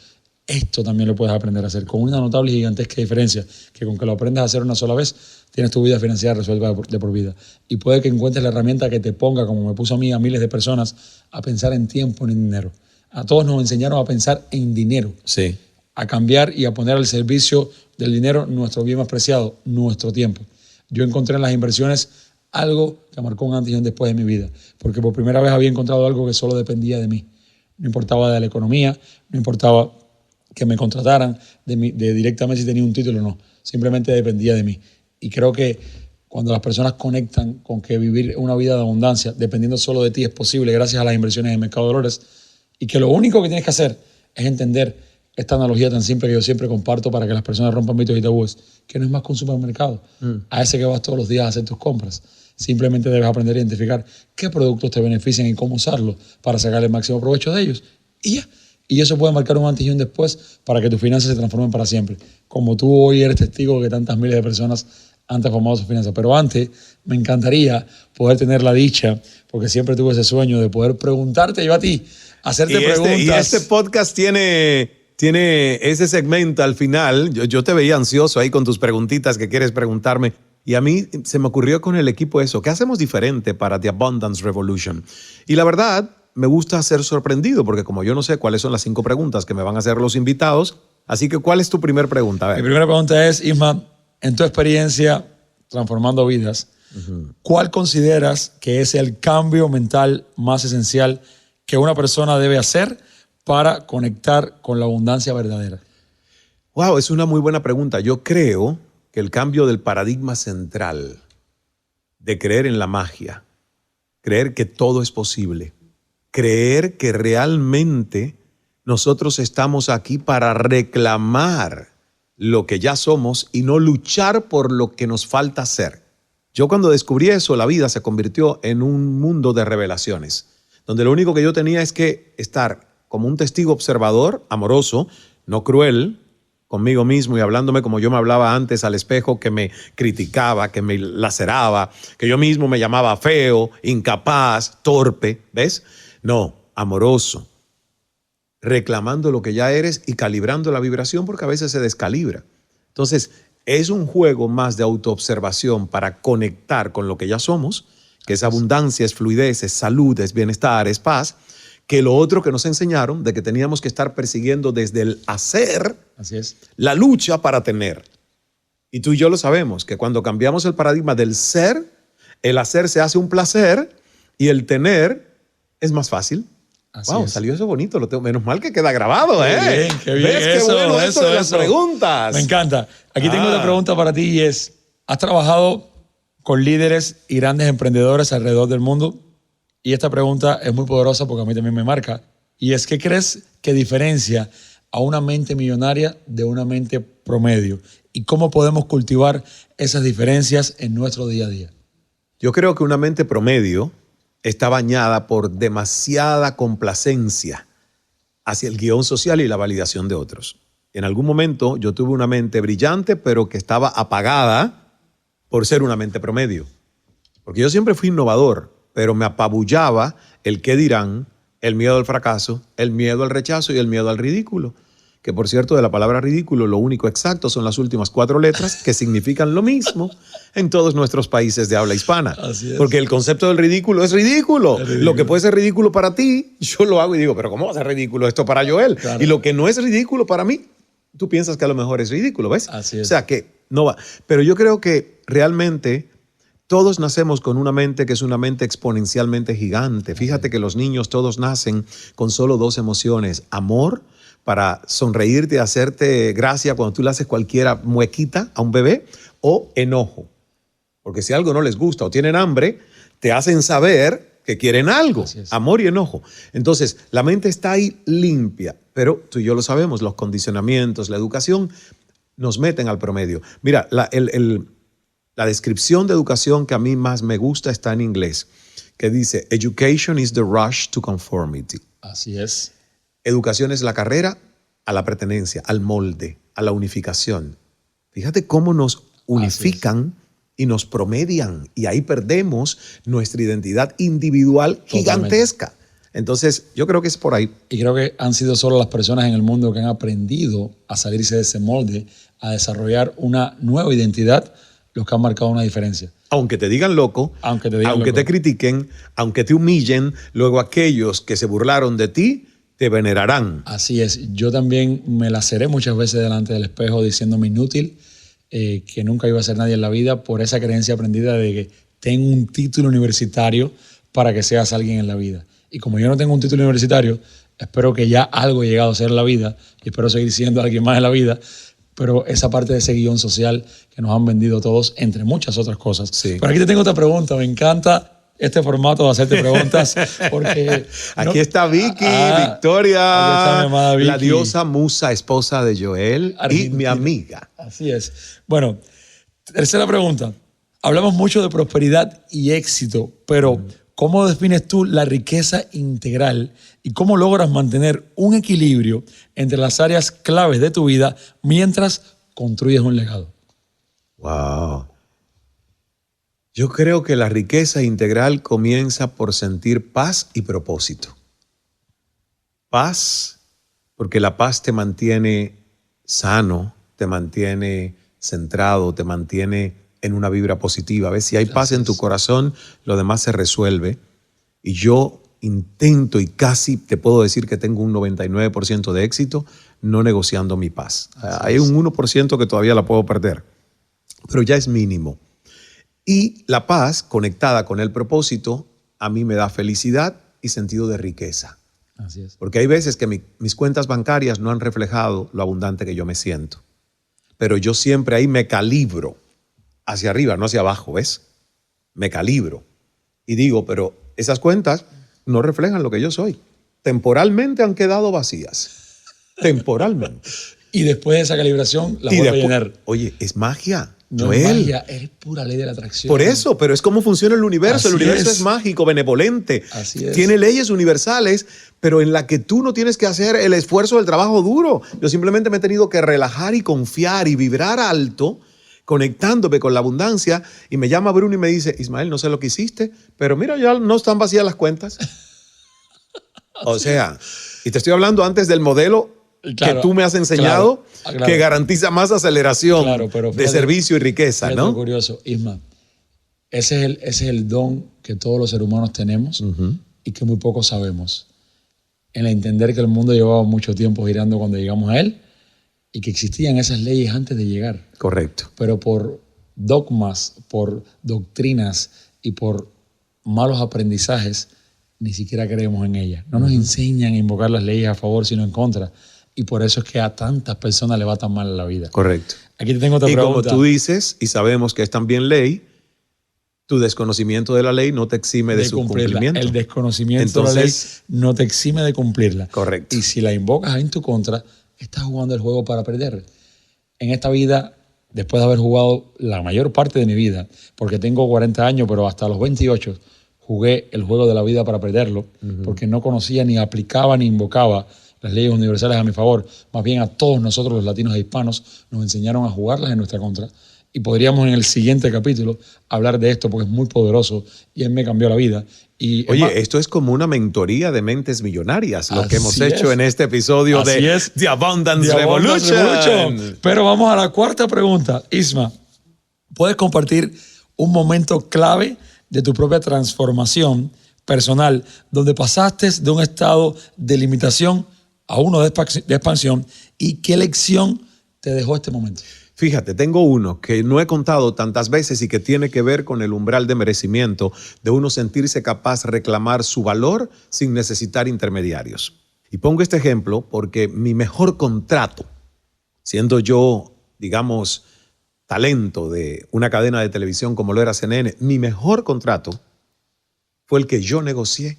esto también lo puedes aprender a hacer con una notable y gigantesca diferencia, que con que lo aprendas a hacer una sola vez, tienes tu vida financiera resuelta de por vida. Y puede que encuentres la herramienta que te ponga, como me puso a mí, a miles de personas, a pensar en tiempo, en dinero. A todos nos enseñaron a pensar en dinero. Sí. A cambiar y a poner al servicio del dinero nuestro bien más preciado, nuestro tiempo. Yo encontré en las inversiones algo que marcó un antes y un después de mi vida, porque por primera vez había encontrado algo que solo dependía de mí. No importaba de la economía, no importaba que me contrataran de directamente si tenía un título o no, simplemente dependía de mí. Y creo que cuando las personas conectan con que vivir una vida de abundancia dependiendo solo de ti es posible gracias a las inversiones en mercado de valores, y que lo único que tienes que hacer es entender esta analogía tan simple que yo siempre comparto para que las personas rompan mitos y tabúes, que no es más que un supermercado, a ese que vas todos los días a hacer tus compras. Simplemente debes aprender a identificar qué productos te benefician y cómo usarlos para sacar el máximo provecho de ellos. Y ya. Y eso puede marcar un antes y un después para que tus finanzas se transformen para siempre. Como tú hoy eres testigo de que tantas miles de personas han transformado sus finanzas. Pero antes me encantaría poder tener la dicha, porque siempre tuve ese sueño de poder preguntarte yo a ti, hacerte preguntas. Y este podcast tiene ese segmento al final. Yo te veía ansioso ahí con tus preguntitas que quieres preguntarme. Y a mí se me ocurrió con el equipo eso. ¿Qué hacemos diferente para The Abundance Revolution? Y la verdad, me gusta ser sorprendido, porque como yo no sé cuáles son las 5 preguntas que me van a hacer los invitados, así que ¿cuál es tu primera pregunta? A ver. Mi primera pregunta es, Isma, en tu experiencia transformando vidas, ¿cuál consideras que es el cambio mental más esencial que una persona debe hacer para conectar con la abundancia verdadera? Wow, es una muy buena pregunta. Yo creo que el cambio del paradigma central de creer en la magia, creer que todo es posible, creer que realmente nosotros estamos aquí para reclamar lo que ya somos y no luchar por lo que nos falta hacer. Yo cuando descubrí eso, la vida se convirtió en un mundo de revelaciones, donde lo único que yo tenía es que estar como un testigo observador, amoroso, no cruel, conmigo mismo y hablándome como yo me hablaba antes al espejo, que me criticaba, que me laceraba, que yo mismo me llamaba feo, incapaz, torpe, ¿ves? No, amoroso, reclamando lo que ya eres y calibrando la vibración, porque a veces se descalibra. Entonces, es un juego más de autoobservación para conectar con lo que ya somos, que es abundancia, es fluidez, es salud, es bienestar, es paz, que lo otro que nos enseñaron de que teníamos que estar persiguiendo desde el hacer, así es, la lucha para tener. Y tú y yo lo sabemos, que cuando cambiamos el paradigma del ser, el hacer se hace un placer y el tener es más fácil. Así wow, es. Salió eso bonito. Menos mal que queda grabado, ¿eh? Qué bien. ¿Ves qué bueno esto de las preguntas? Me encanta. Aquí tengo otra pregunta para ti y es, ¿has trabajado con líderes y grandes emprendedores alrededor del mundo? Y esta pregunta es muy poderosa porque a mí también me marca. Y es, ¿qué crees que diferencia a una mente millonaria de una mente promedio? ¿Y cómo podemos cultivar esas diferencias en nuestro día a día? Yo creo que una mente promedio está bañada por demasiada complacencia hacia el guión social y la validación de otros. En algún momento yo tuve una mente brillante, pero que estaba apagada por ser una mente promedio. Porque yo siempre fui innovador, pero me apabullaba el qué dirán, el miedo al fracaso, el miedo al rechazo y el miedo al ridículo. Que por cierto, de la palabra ridículo, lo único exacto son las últimas 4 letras que significan lo mismo en todos nuestros países de habla hispana. Así es. Porque el concepto del ridículo es ridículo. Lo que puede ser ridículo para ti, yo lo hago y digo, pero ¿cómo va a ser ridículo esto para Joel? Claro. Y lo que no es ridículo para mí, tú piensas que a lo mejor es ridículo, ¿ves? Así es. O sea que no va. Pero yo creo que realmente todos nacemos con una mente que es una mente exponencialmente gigante. Fíjate que los niños todos nacen con solo 2 emociones, amor para sonreírte, hacerte gracia cuando tú le haces cualquier muequita a un bebé, o enojo. Porque si algo no les gusta o tienen hambre, te hacen saber que quieren algo, amor y enojo. Entonces, la mente está ahí limpia, pero tú y yo lo sabemos, los condicionamientos, la educación nos meten al promedio. Mira, la descripción de educación que a mí más me gusta está en inglés, que dice, education is the rush to conformity. Así es. Educación es la carrera a la pertenencia, al molde, a la unificación. Fíjate cómo nos unifican y nos promedian, y ahí perdemos nuestra identidad individual gigantesca. Entonces, yo creo que es por ahí. Y creo que han sido solo las personas en el mundo que han aprendido a salirse de ese molde, a desarrollar una nueva identidad, los que han marcado una diferencia. Aunque te digan loco, aunque te critiquen, aunque te humillen, luego aquellos que se burlaron de ti te venerarán. Así es. Yo también me laceré muchas veces delante del espejo diciéndome inútil, que nunca iba a ser nadie en la vida por esa creencia aprendida de que tengo un título universitario para que seas alguien en la vida. Y como yo no tengo un título universitario, espero que ya algo he llegado a ser en la vida y espero seguir siendo alguien más en la vida, pero esa parte de ese guión social que nos han vendido todos, entre muchas otras cosas. Sí. Pero aquí te tengo otra pregunta. Me encanta este formato de hacerte preguntas porque... Aquí está Vicky, Victoria, está Vicky, la diosa musa, esposa de Joel, Argentina, y mi amiga. Así es. Bueno, tercera pregunta. Hablamos mucho de prosperidad y éxito, pero ¿cómo defines tú la riqueza integral y cómo logras mantener un equilibrio entre las áreas claves de tu vida mientras construyes un legado? Wow. Yo creo que la riqueza integral comienza por sentir paz y propósito. Paz, porque la paz te mantiene sano, te mantiene centrado, te mantiene en una vibra positiva. ¿Ves? Si hay paz en tu corazón, lo demás se resuelve. Y yo intento y casi te puedo decir que tengo un 99% de éxito no negociando mi paz. Hay un 1% que todavía la puedo perder, pero ya es mínimo. Y la paz, conectada con el propósito, a mí me da felicidad y sentido de riqueza. Así es. Porque hay veces que mis cuentas bancarias no han reflejado lo abundante que yo me siento. Pero yo siempre ahí me calibro hacia arriba, no hacia abajo, ¿ves? Me calibro. Y digo, pero esas cuentas no reflejan lo que yo soy. Temporalmente han quedado vacías. Temporalmente. Y después de esa calibración, la vuelvo a llenar. Oye, es magia. No es magia, es pura ley de la atracción. Por eso, pero es como funciona el universo. El universo es mágico, benevolente. Así es. Tiene leyes universales, pero en la que tú no tienes que hacer el esfuerzo del trabajo duro. Yo simplemente me he tenido que relajar y confiar y vibrar alto, conectándome con la abundancia, y me llama Bruno y me dice, Ismael, no sé lo que hiciste, pero mira, ya no están vacías las cuentas. O sea, y te estoy hablando antes del modelo que tú me has enseñado, que garantiza más aceleración de servicio y riqueza, ¿no? Curioso, Isma, ese es el don que todos los seres humanos tenemos y que muy pocos sabemos. En entender que el mundo llevaba mucho tiempo girando cuando llegamos a él y que existían esas leyes antes de llegar. Correcto. Pero por dogmas, por doctrinas y por malos aprendizajes, ni siquiera creemos en ellas. No nos enseñan a invocar las leyes a favor, sino en contra. Y por eso es que a tantas personas le va tan mal en la vida. Correcto. Aquí te tengo otra pregunta. Y como tú dices, y sabemos que es también ley, tu desconocimiento de la ley no te exime de su cumplimiento. El desconocimiento de la ley no te exime de cumplirla. Correcto. Y si la invocas en tu contra, estás jugando el juego para perder. En esta vida, después de haber jugado la mayor parte de mi vida, porque tengo 40 años, pero hasta los 28 jugué el juego de la vida para perderlo, porque no conocía, ni aplicaba, ni invocaba las leyes universales a mi favor. Más bien a todos nosotros, los latinos e hispanos, nos enseñaron a jugarlas en nuestra contra. Y podríamos en el siguiente capítulo hablar de esto porque es muy poderoso y él me cambió la vida. Y oye, esto es como una mentoría de mentes millonarias, lo que hemos hecho en este episodio de The Abundance Revolution. Pero vamos a la cuarta pregunta. Isma, ¿puedes compartir un momento clave de tu propia transformación personal donde pasaste de un estado de limitación a uno de expansión y qué lección te dejó este momento? Fíjate, tengo uno que no he contado tantas veces y que tiene que ver con el umbral de merecimiento, de uno sentirse capaz de reclamar su valor sin necesitar intermediarios. Y pongo este ejemplo porque mi mejor contrato, siendo yo, digamos, talento de una cadena de televisión como lo era CNN, mi mejor contrato fue el que yo negocié,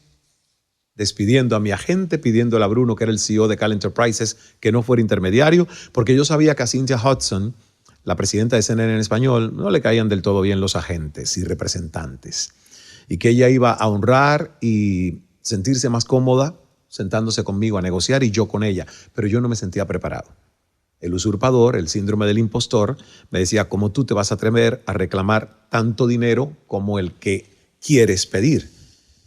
despidiendo a mi agente, pidiéndole a Bruno, que era el CEO de Cal Enterprises, que no fuera intermediario, porque yo sabía que a Cynthia Hudson, la presidenta de CNN en español, no le caían del todo bien los agentes y representantes, y que ella iba a honrar y sentirse más cómoda sentándose conmigo a negociar y yo con ella, pero yo no me sentía preparado. El usurpador, el síndrome del impostor, me decía, ¿cómo tú te vas a atrever a reclamar tanto dinero como el que quieres pedir?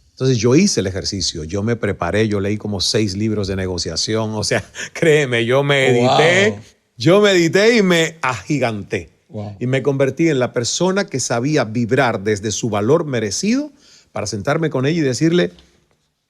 Entonces yo hice el ejercicio, yo me preparé, yo leí como 6 libros de negociación, o sea, créeme, yo medité y me agiganté. Wow. Y me convertí en la persona que sabía vibrar desde su valor merecido para sentarme con ella y decirle,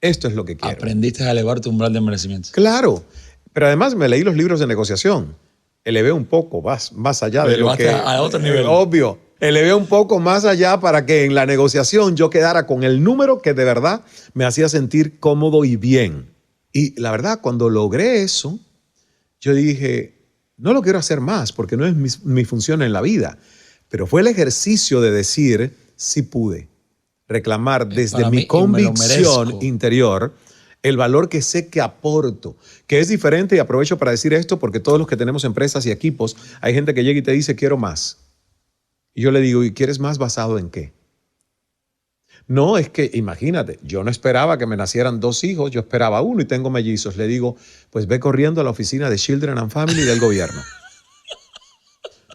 esto es lo que quiero. Aprendiste a elevar tu umbral de merecimiento. Claro, pero además me leí los libros de negociación. Elevé un poco más allá de lo que... a otro nivel. Obvio. Elevé un poco más allá para que en la negociación yo quedara con el número que de verdad me hacía sentir cómodo y bien. Y la verdad, cuando logré eso, yo dije, no lo quiero hacer más porque no es mi función en la vida. Pero fue el ejercicio de decir, sí pude reclamar desde mi convicción interior el valor que sé que aporto, que es diferente, y aprovecho para decir esto porque todos los que tenemos empresas y equipos, hay gente que llega y te dice, quiero más. Y yo le digo, ¿y quieres más basado en qué? No, es que imagínate, yo no esperaba que me nacieran 2 hijos, yo esperaba 1 y tengo mellizos. Le digo, pues ve corriendo a la oficina de Children and Family del gobierno.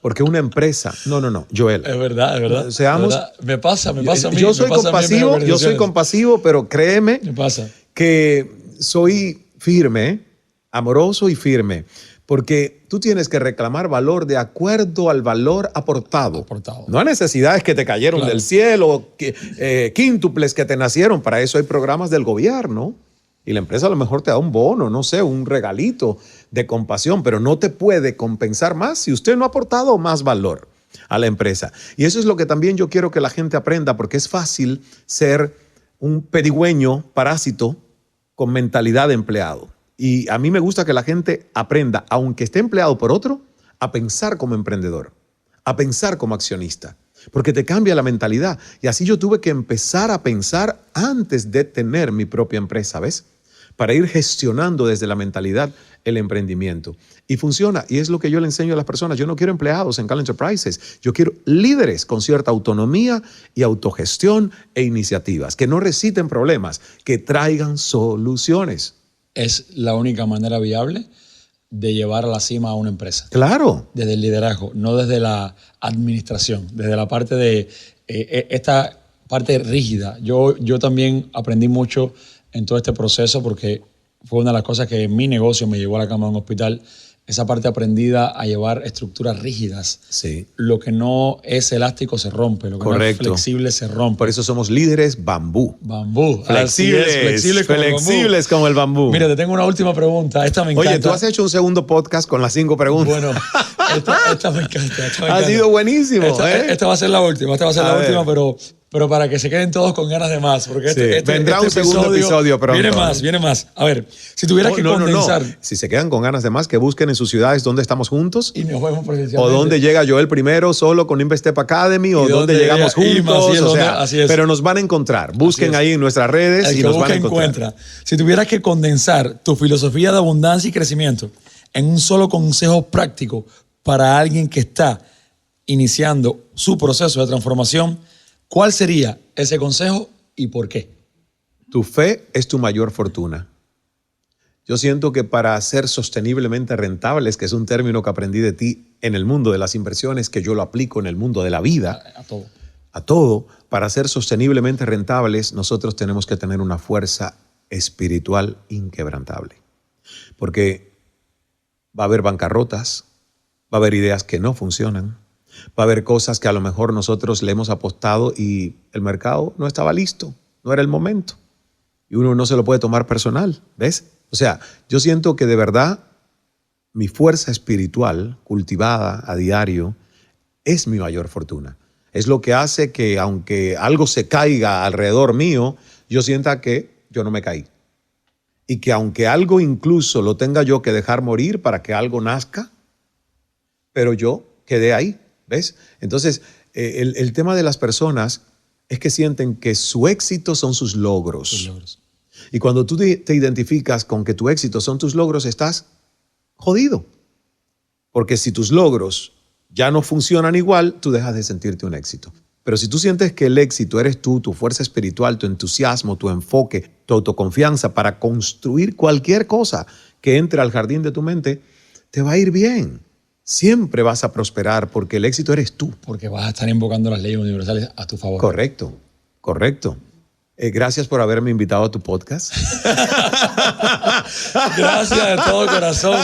Porque una empresa, no, Joel. Es verdad. Seamos, es verdad. Me pasa a mí. Yo soy compasivo, pero créeme Me pasa. que soy firme, amoroso y firme. Porque tú tienes que reclamar valor de acuerdo al valor aportado. No a necesidades que te cayeron del cielo, quíntuples que te nacieron. Para eso hay programas del gobierno. Y la empresa a lo mejor te da un bono, no sé, un regalito de compasión, pero no te puede compensar más si usted no ha aportado más valor a la empresa. Y eso es lo que también yo quiero que la gente aprenda, porque es fácil ser un pedigüeño parásito con mentalidad de empleado. Y a mí me gusta que la gente aprenda, aunque esté empleado por otro, a pensar como emprendedor, a pensar como accionista, porque te cambia la mentalidad. Y así yo tuve que empezar a pensar antes de tener mi propia empresa, ¿ves? Para ir gestionando desde la mentalidad el emprendimiento. Y funciona, y es lo que yo le enseño a las personas. Yo no quiero empleados en Cal Enterprises, yo quiero líderes con cierta autonomía y autogestión e iniciativas, que no reciten problemas, que traigan soluciones. Es la única manera viable de llevar a la cima a una empresa. Claro. Desde el liderazgo, no desde la administración, desde la parte de esta parte rígida. Yo también aprendí mucho en todo este proceso porque fue una de las cosas que en mi negocio me llevó a la cama de un hospital, esa parte aprendida a llevar estructuras rígidas. Sí. Lo que no es elástico se rompe, lo que no es flexible se rompe. Por eso somos líderes bambú. Bambú. Flexibles como el bambú. Mira, te tengo una última pregunta. Esta me encanta. Oye, tú has hecho un segundo podcast con las 5 preguntas. Bueno, esta me encanta. Ha sido buenísimo. Esta va a ser la última. Pero para que se queden todos con ganas de más. Porque vendrá un segundo episodio pronto. Viene más. A ver, si tuvieras que condensar. No. Si se quedan con ganas de más, que busquen en sus ciudades dónde estamos juntos. Y nos vemos presencialmente. O dónde llega Joel primero solo con Investep Academy, o dónde llegamos juntos. Así es. Pero nos van a encontrar. Busquen ahí en nuestras redes y nos van a encontrar. Si tuvieras que condensar tu filosofía de abundancia y crecimiento en un solo consejo práctico para alguien que está iniciando su proceso de transformación, ¿cuál sería ese consejo y por qué? Tu fe es tu mayor fortuna. Yo siento que para ser sosteniblemente rentables, que es un término que aprendí de ti en el mundo de las inversiones, que yo lo aplico en el mundo de la vida, a todo, para ser sosteniblemente rentables, nosotros tenemos que tener una fuerza espiritual inquebrantable. Porque va a haber bancarrotas, va a haber ideas que no funcionan, va a haber cosas que a lo mejor nosotros le hemos apostado y el mercado no estaba listo, no era el momento. Y uno no se lo puede tomar personal, ¿ves? O sea, yo siento que de verdad mi fuerza espiritual cultivada a diario es mi mayor fortuna. Es lo que hace que aunque algo se caiga alrededor mío, yo sienta que yo no me caí. y que aunque algo incluso lo tenga yo que dejar morir para que algo nazca, pero yo quedé ahí, ¿ves? Entonces, el tema de las personas es que sienten que su éxito son sus logros. Sus logros. Y cuando tú te identificas con que tu éxito son tus logros, estás jodido. Porque si tus logros ya no funcionan igual, tú dejas de sentirte un éxito. Pero si tú sientes que el éxito eres tú, tu fuerza espiritual, tu entusiasmo, tu enfoque, tu autoconfianza para construir cualquier cosa que entre al jardín de tu mente, te va a ir bien. Siempre vas a prosperar porque el éxito eres tú. Porque vas a estar invocando las leyes universales a tu favor. Correcto, correcto. Gracias por haberme invitado a tu podcast. Gracias de todo corazón.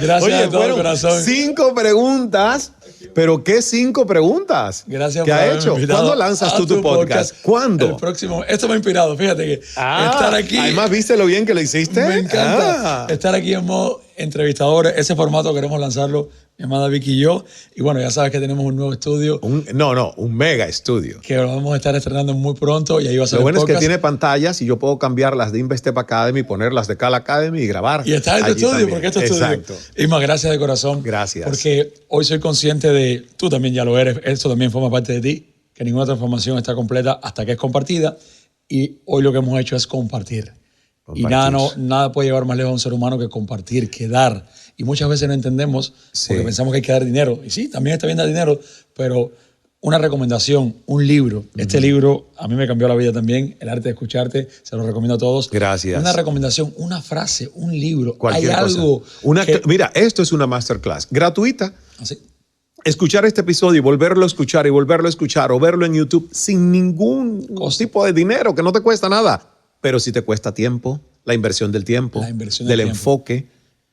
Gracias de todo corazón. 5 preguntas. ¿Pero qué 5 preguntas? Gracias ¿Qué por ha haberme hecho? invitado ¿Cuándo lanzas tú tu podcast? ¿Cuándo? El próximo. Esto me ha inspirado. Fíjate que estar aquí. Además, ¿viste lo bien que lo hiciste? Me encanta estar aquí en modo entrevistador. Ese formato queremos lanzarlo mi amada Vicky y yo. Y bueno, ya sabes que tenemos un nuevo estudio. Un mega estudio. Que lo vamos a estar estrenando muy pronto y ahí va a ser Lo bueno el podcast. es que tiene pantallas y yo puedo cambiar las de Investep Academy, poner las de Cal Academy y grabar. Y está en tu estudio, porque es tu estudio. Exacto. Isma, gracias de corazón. Gracias. Porque hoy soy consciente de, tú también ya lo eres, esto también forma parte de ti, que ninguna transformación está completa hasta que es compartida. Y hoy lo que hemos hecho es compartir. Y nada puede llevar más lejos a un ser humano que compartir, que dar. Y muchas veces no entendemos porque pensamos que hay que dar dinero. Y sí, también está bien dar dinero, pero una recomendación, un libro. Este libro a mí me cambió la vida también, El arte de escucharte, se lo recomiendo a todos. Gracias. Una recomendación, una frase, un libro. Cualquier hay algo cosa. Mira, esto es una masterclass gratuita. ¿Así? Escuchar este episodio y volverlo a escuchar o verlo en YouTube sin ningún tipo de dinero, que no te cuesta nada. Pero sí te cuesta tiempo, la inversión del tiempo, del enfoque.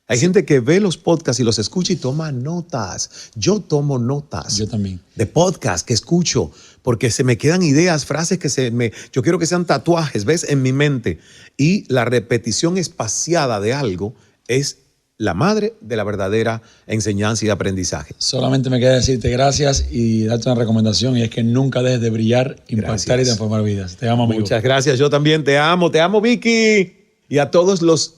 Hay gente que ve los podcasts y los escucha y toma notas. Yo tomo notas. Yo también. De podcast que escucho, porque se me quedan ideas, frases que yo quiero que sean tatuajes, ¿ves? En mi mente. Y la repetición espaciada de algo es la madre de la verdadera enseñanza y aprendizaje. Solamente me queda decirte gracias y darte una recomendación, y es que nunca dejes de brillar, impactar y transformar vidas. Te amo, amigo. Muchas gracias. Yo también te amo, Vicky. Y a todos los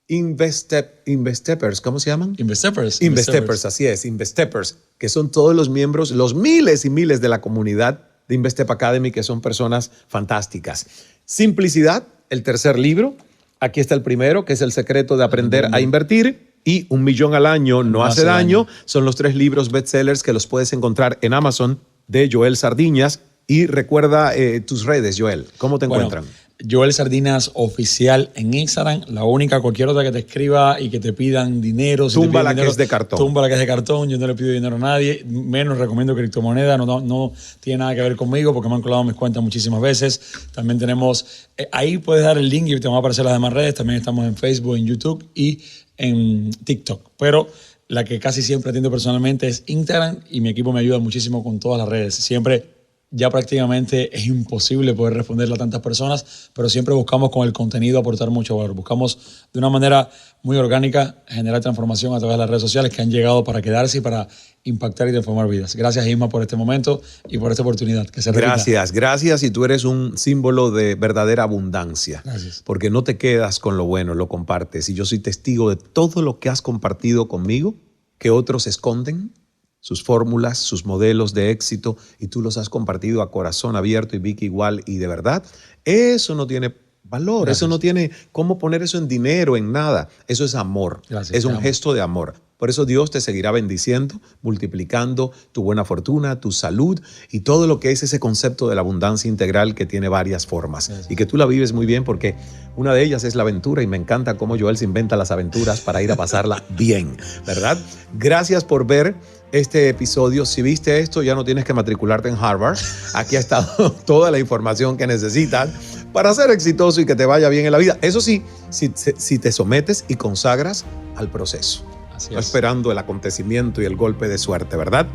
Investeppers, ¿cómo se llaman? Investeppers, así es, Investeppers, que son todos los miembros, los miles y miles de la comunidad de Investep Academy, que son personas fantásticas. Simplicidad, el tercer libro. Aquí está el primero, que es El secreto de aprender a invertir. Y 1 millón al año no hace daño. Son los 3 libros bestsellers que los puedes encontrar en Amazon de Joel Sardiñas. Y recuerda tus redes, Joel. ¿Cómo te encuentran? Joel Sardinas Oficial en Instagram. La única, cualquier otra que te escriba y que te pidan dinero. Tumba la que es de cartón. Tumba la que es de cartón. Yo no le pido dinero a nadie. Menos recomiendo criptomoneda. No tiene nada que ver conmigo porque me han colado mis cuentas muchísimas veces. También tenemos, ahí puedes dar el link y te van a aparecer las demás redes. También estamos en Facebook, en YouTube y en TikTok. Pero la que casi siempre atiendo personalmente es Instagram, y mi equipo me ayuda muchísimo con todas las redes. Siempre, ya prácticamente es imposible poder responderle a tantas personas, pero siempre buscamos con el contenido aportar mucho valor. Buscamos de una manera muy orgánica generar transformación a través de las redes sociales que han llegado para quedarse y para impactar y transformar vidas. Gracias, Isma, por este momento y por esta oportunidad. Que se repita. Gracias. Y tú eres un símbolo de verdadera abundancia. Gracias. Porque no te quedas con lo bueno, lo compartes. Y yo soy testigo de todo lo que has compartido conmigo, que otros esconden, sus fórmulas, sus modelos de éxito, y tú los has compartido a corazón abierto, y Vicky igual, y de verdad, eso no tiene valor, Gracias. Eso no tiene cómo poner eso en dinero, en nada. Eso es amor, Gracias, es un gesto de amor. Por eso Dios te seguirá bendiciendo, multiplicando tu buena fortuna, tu salud y todo lo que es ese concepto de la abundancia integral que tiene varias formas. Gracias. Y que tú la vives muy bien, porque una de ellas es la aventura, y me encanta cómo Joel se inventa las aventuras para ir a pasarla bien, ¿verdad? Gracias por ver este episodio. Si viste esto, ya no tienes que matricularte en Harvard. Aquí ha estado toda la información que necesitas para ser exitoso y que te vaya bien en la vida. Eso sí, si te sometes y consagras al proceso. No esperando el acontecimiento y el golpe de suerte, ¿verdad?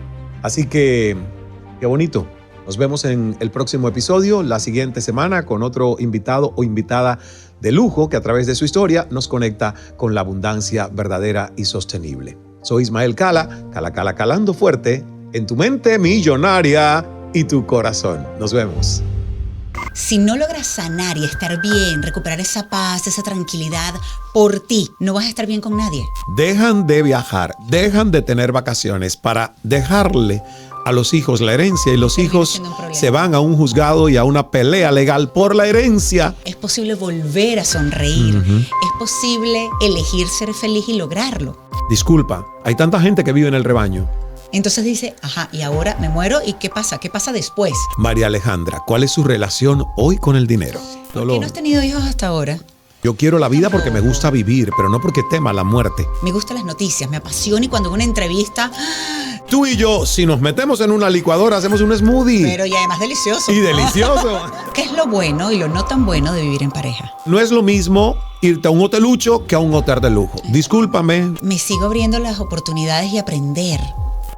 Así que, qué bonito. Nos vemos en el próximo episodio, la siguiente semana, con otro invitado o invitada de lujo que a través de su historia nos conecta con la abundancia verdadera y sostenible. Soy Ismael Cala, calando fuerte en tu mente millonaria y tu corazón. Nos vemos. Si no logras sanar y estar bien, recuperar esa paz, esa tranquilidad por ti, no vas a estar bien con nadie. Dejan de viajar, dejan de tener vacaciones para dejarle a los hijos la herencia y los hijos se van a un juzgado y a una pelea legal por la herencia. Es posible volver a sonreír. Es posible elegir ser feliz y lograrlo. Disculpa, hay tanta gente que vive en el rebaño. Entonces dice, ajá, y ahora me muero, ¿y qué pasa? ¿Qué pasa después? María Alejandra, ¿cuál es su relación hoy con el dinero? ¿Por qué no has tenido hijos hasta ahora? Yo quiero la vida porque me gusta vivir, pero no porque tema la muerte. Me gustan las noticias, me apasiona y cuando en una entrevista... Tú y yo, si nos metemos en una licuadora, hacemos un smoothie. Pero y además delicioso. Y delicioso. ¿Qué es lo bueno y lo no tan bueno de vivir en pareja? No es lo mismo irte a un hotelucho que a un hotel de lujo. Discúlpame. Me sigo abriendo las oportunidades y aprender.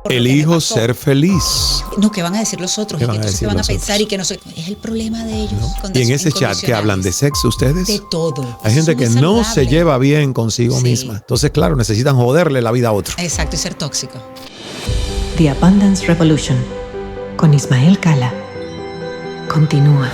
Elijo ser feliz. No, ¿qué van a decir los otros? ¿Qué ¿Y van a qué decir van a los pensar? otros? Y que no sé. Es el problema de ellos. Y en ese chat que hablan de sexo ustedes. De todo. Hay gente que no se lleva bien consigo Sí. misma. Entonces, claro, necesitan joderle la vida a otro. Exacto, y ser tóxico. The Abundance Revolution con Ismael Cala. Continúa.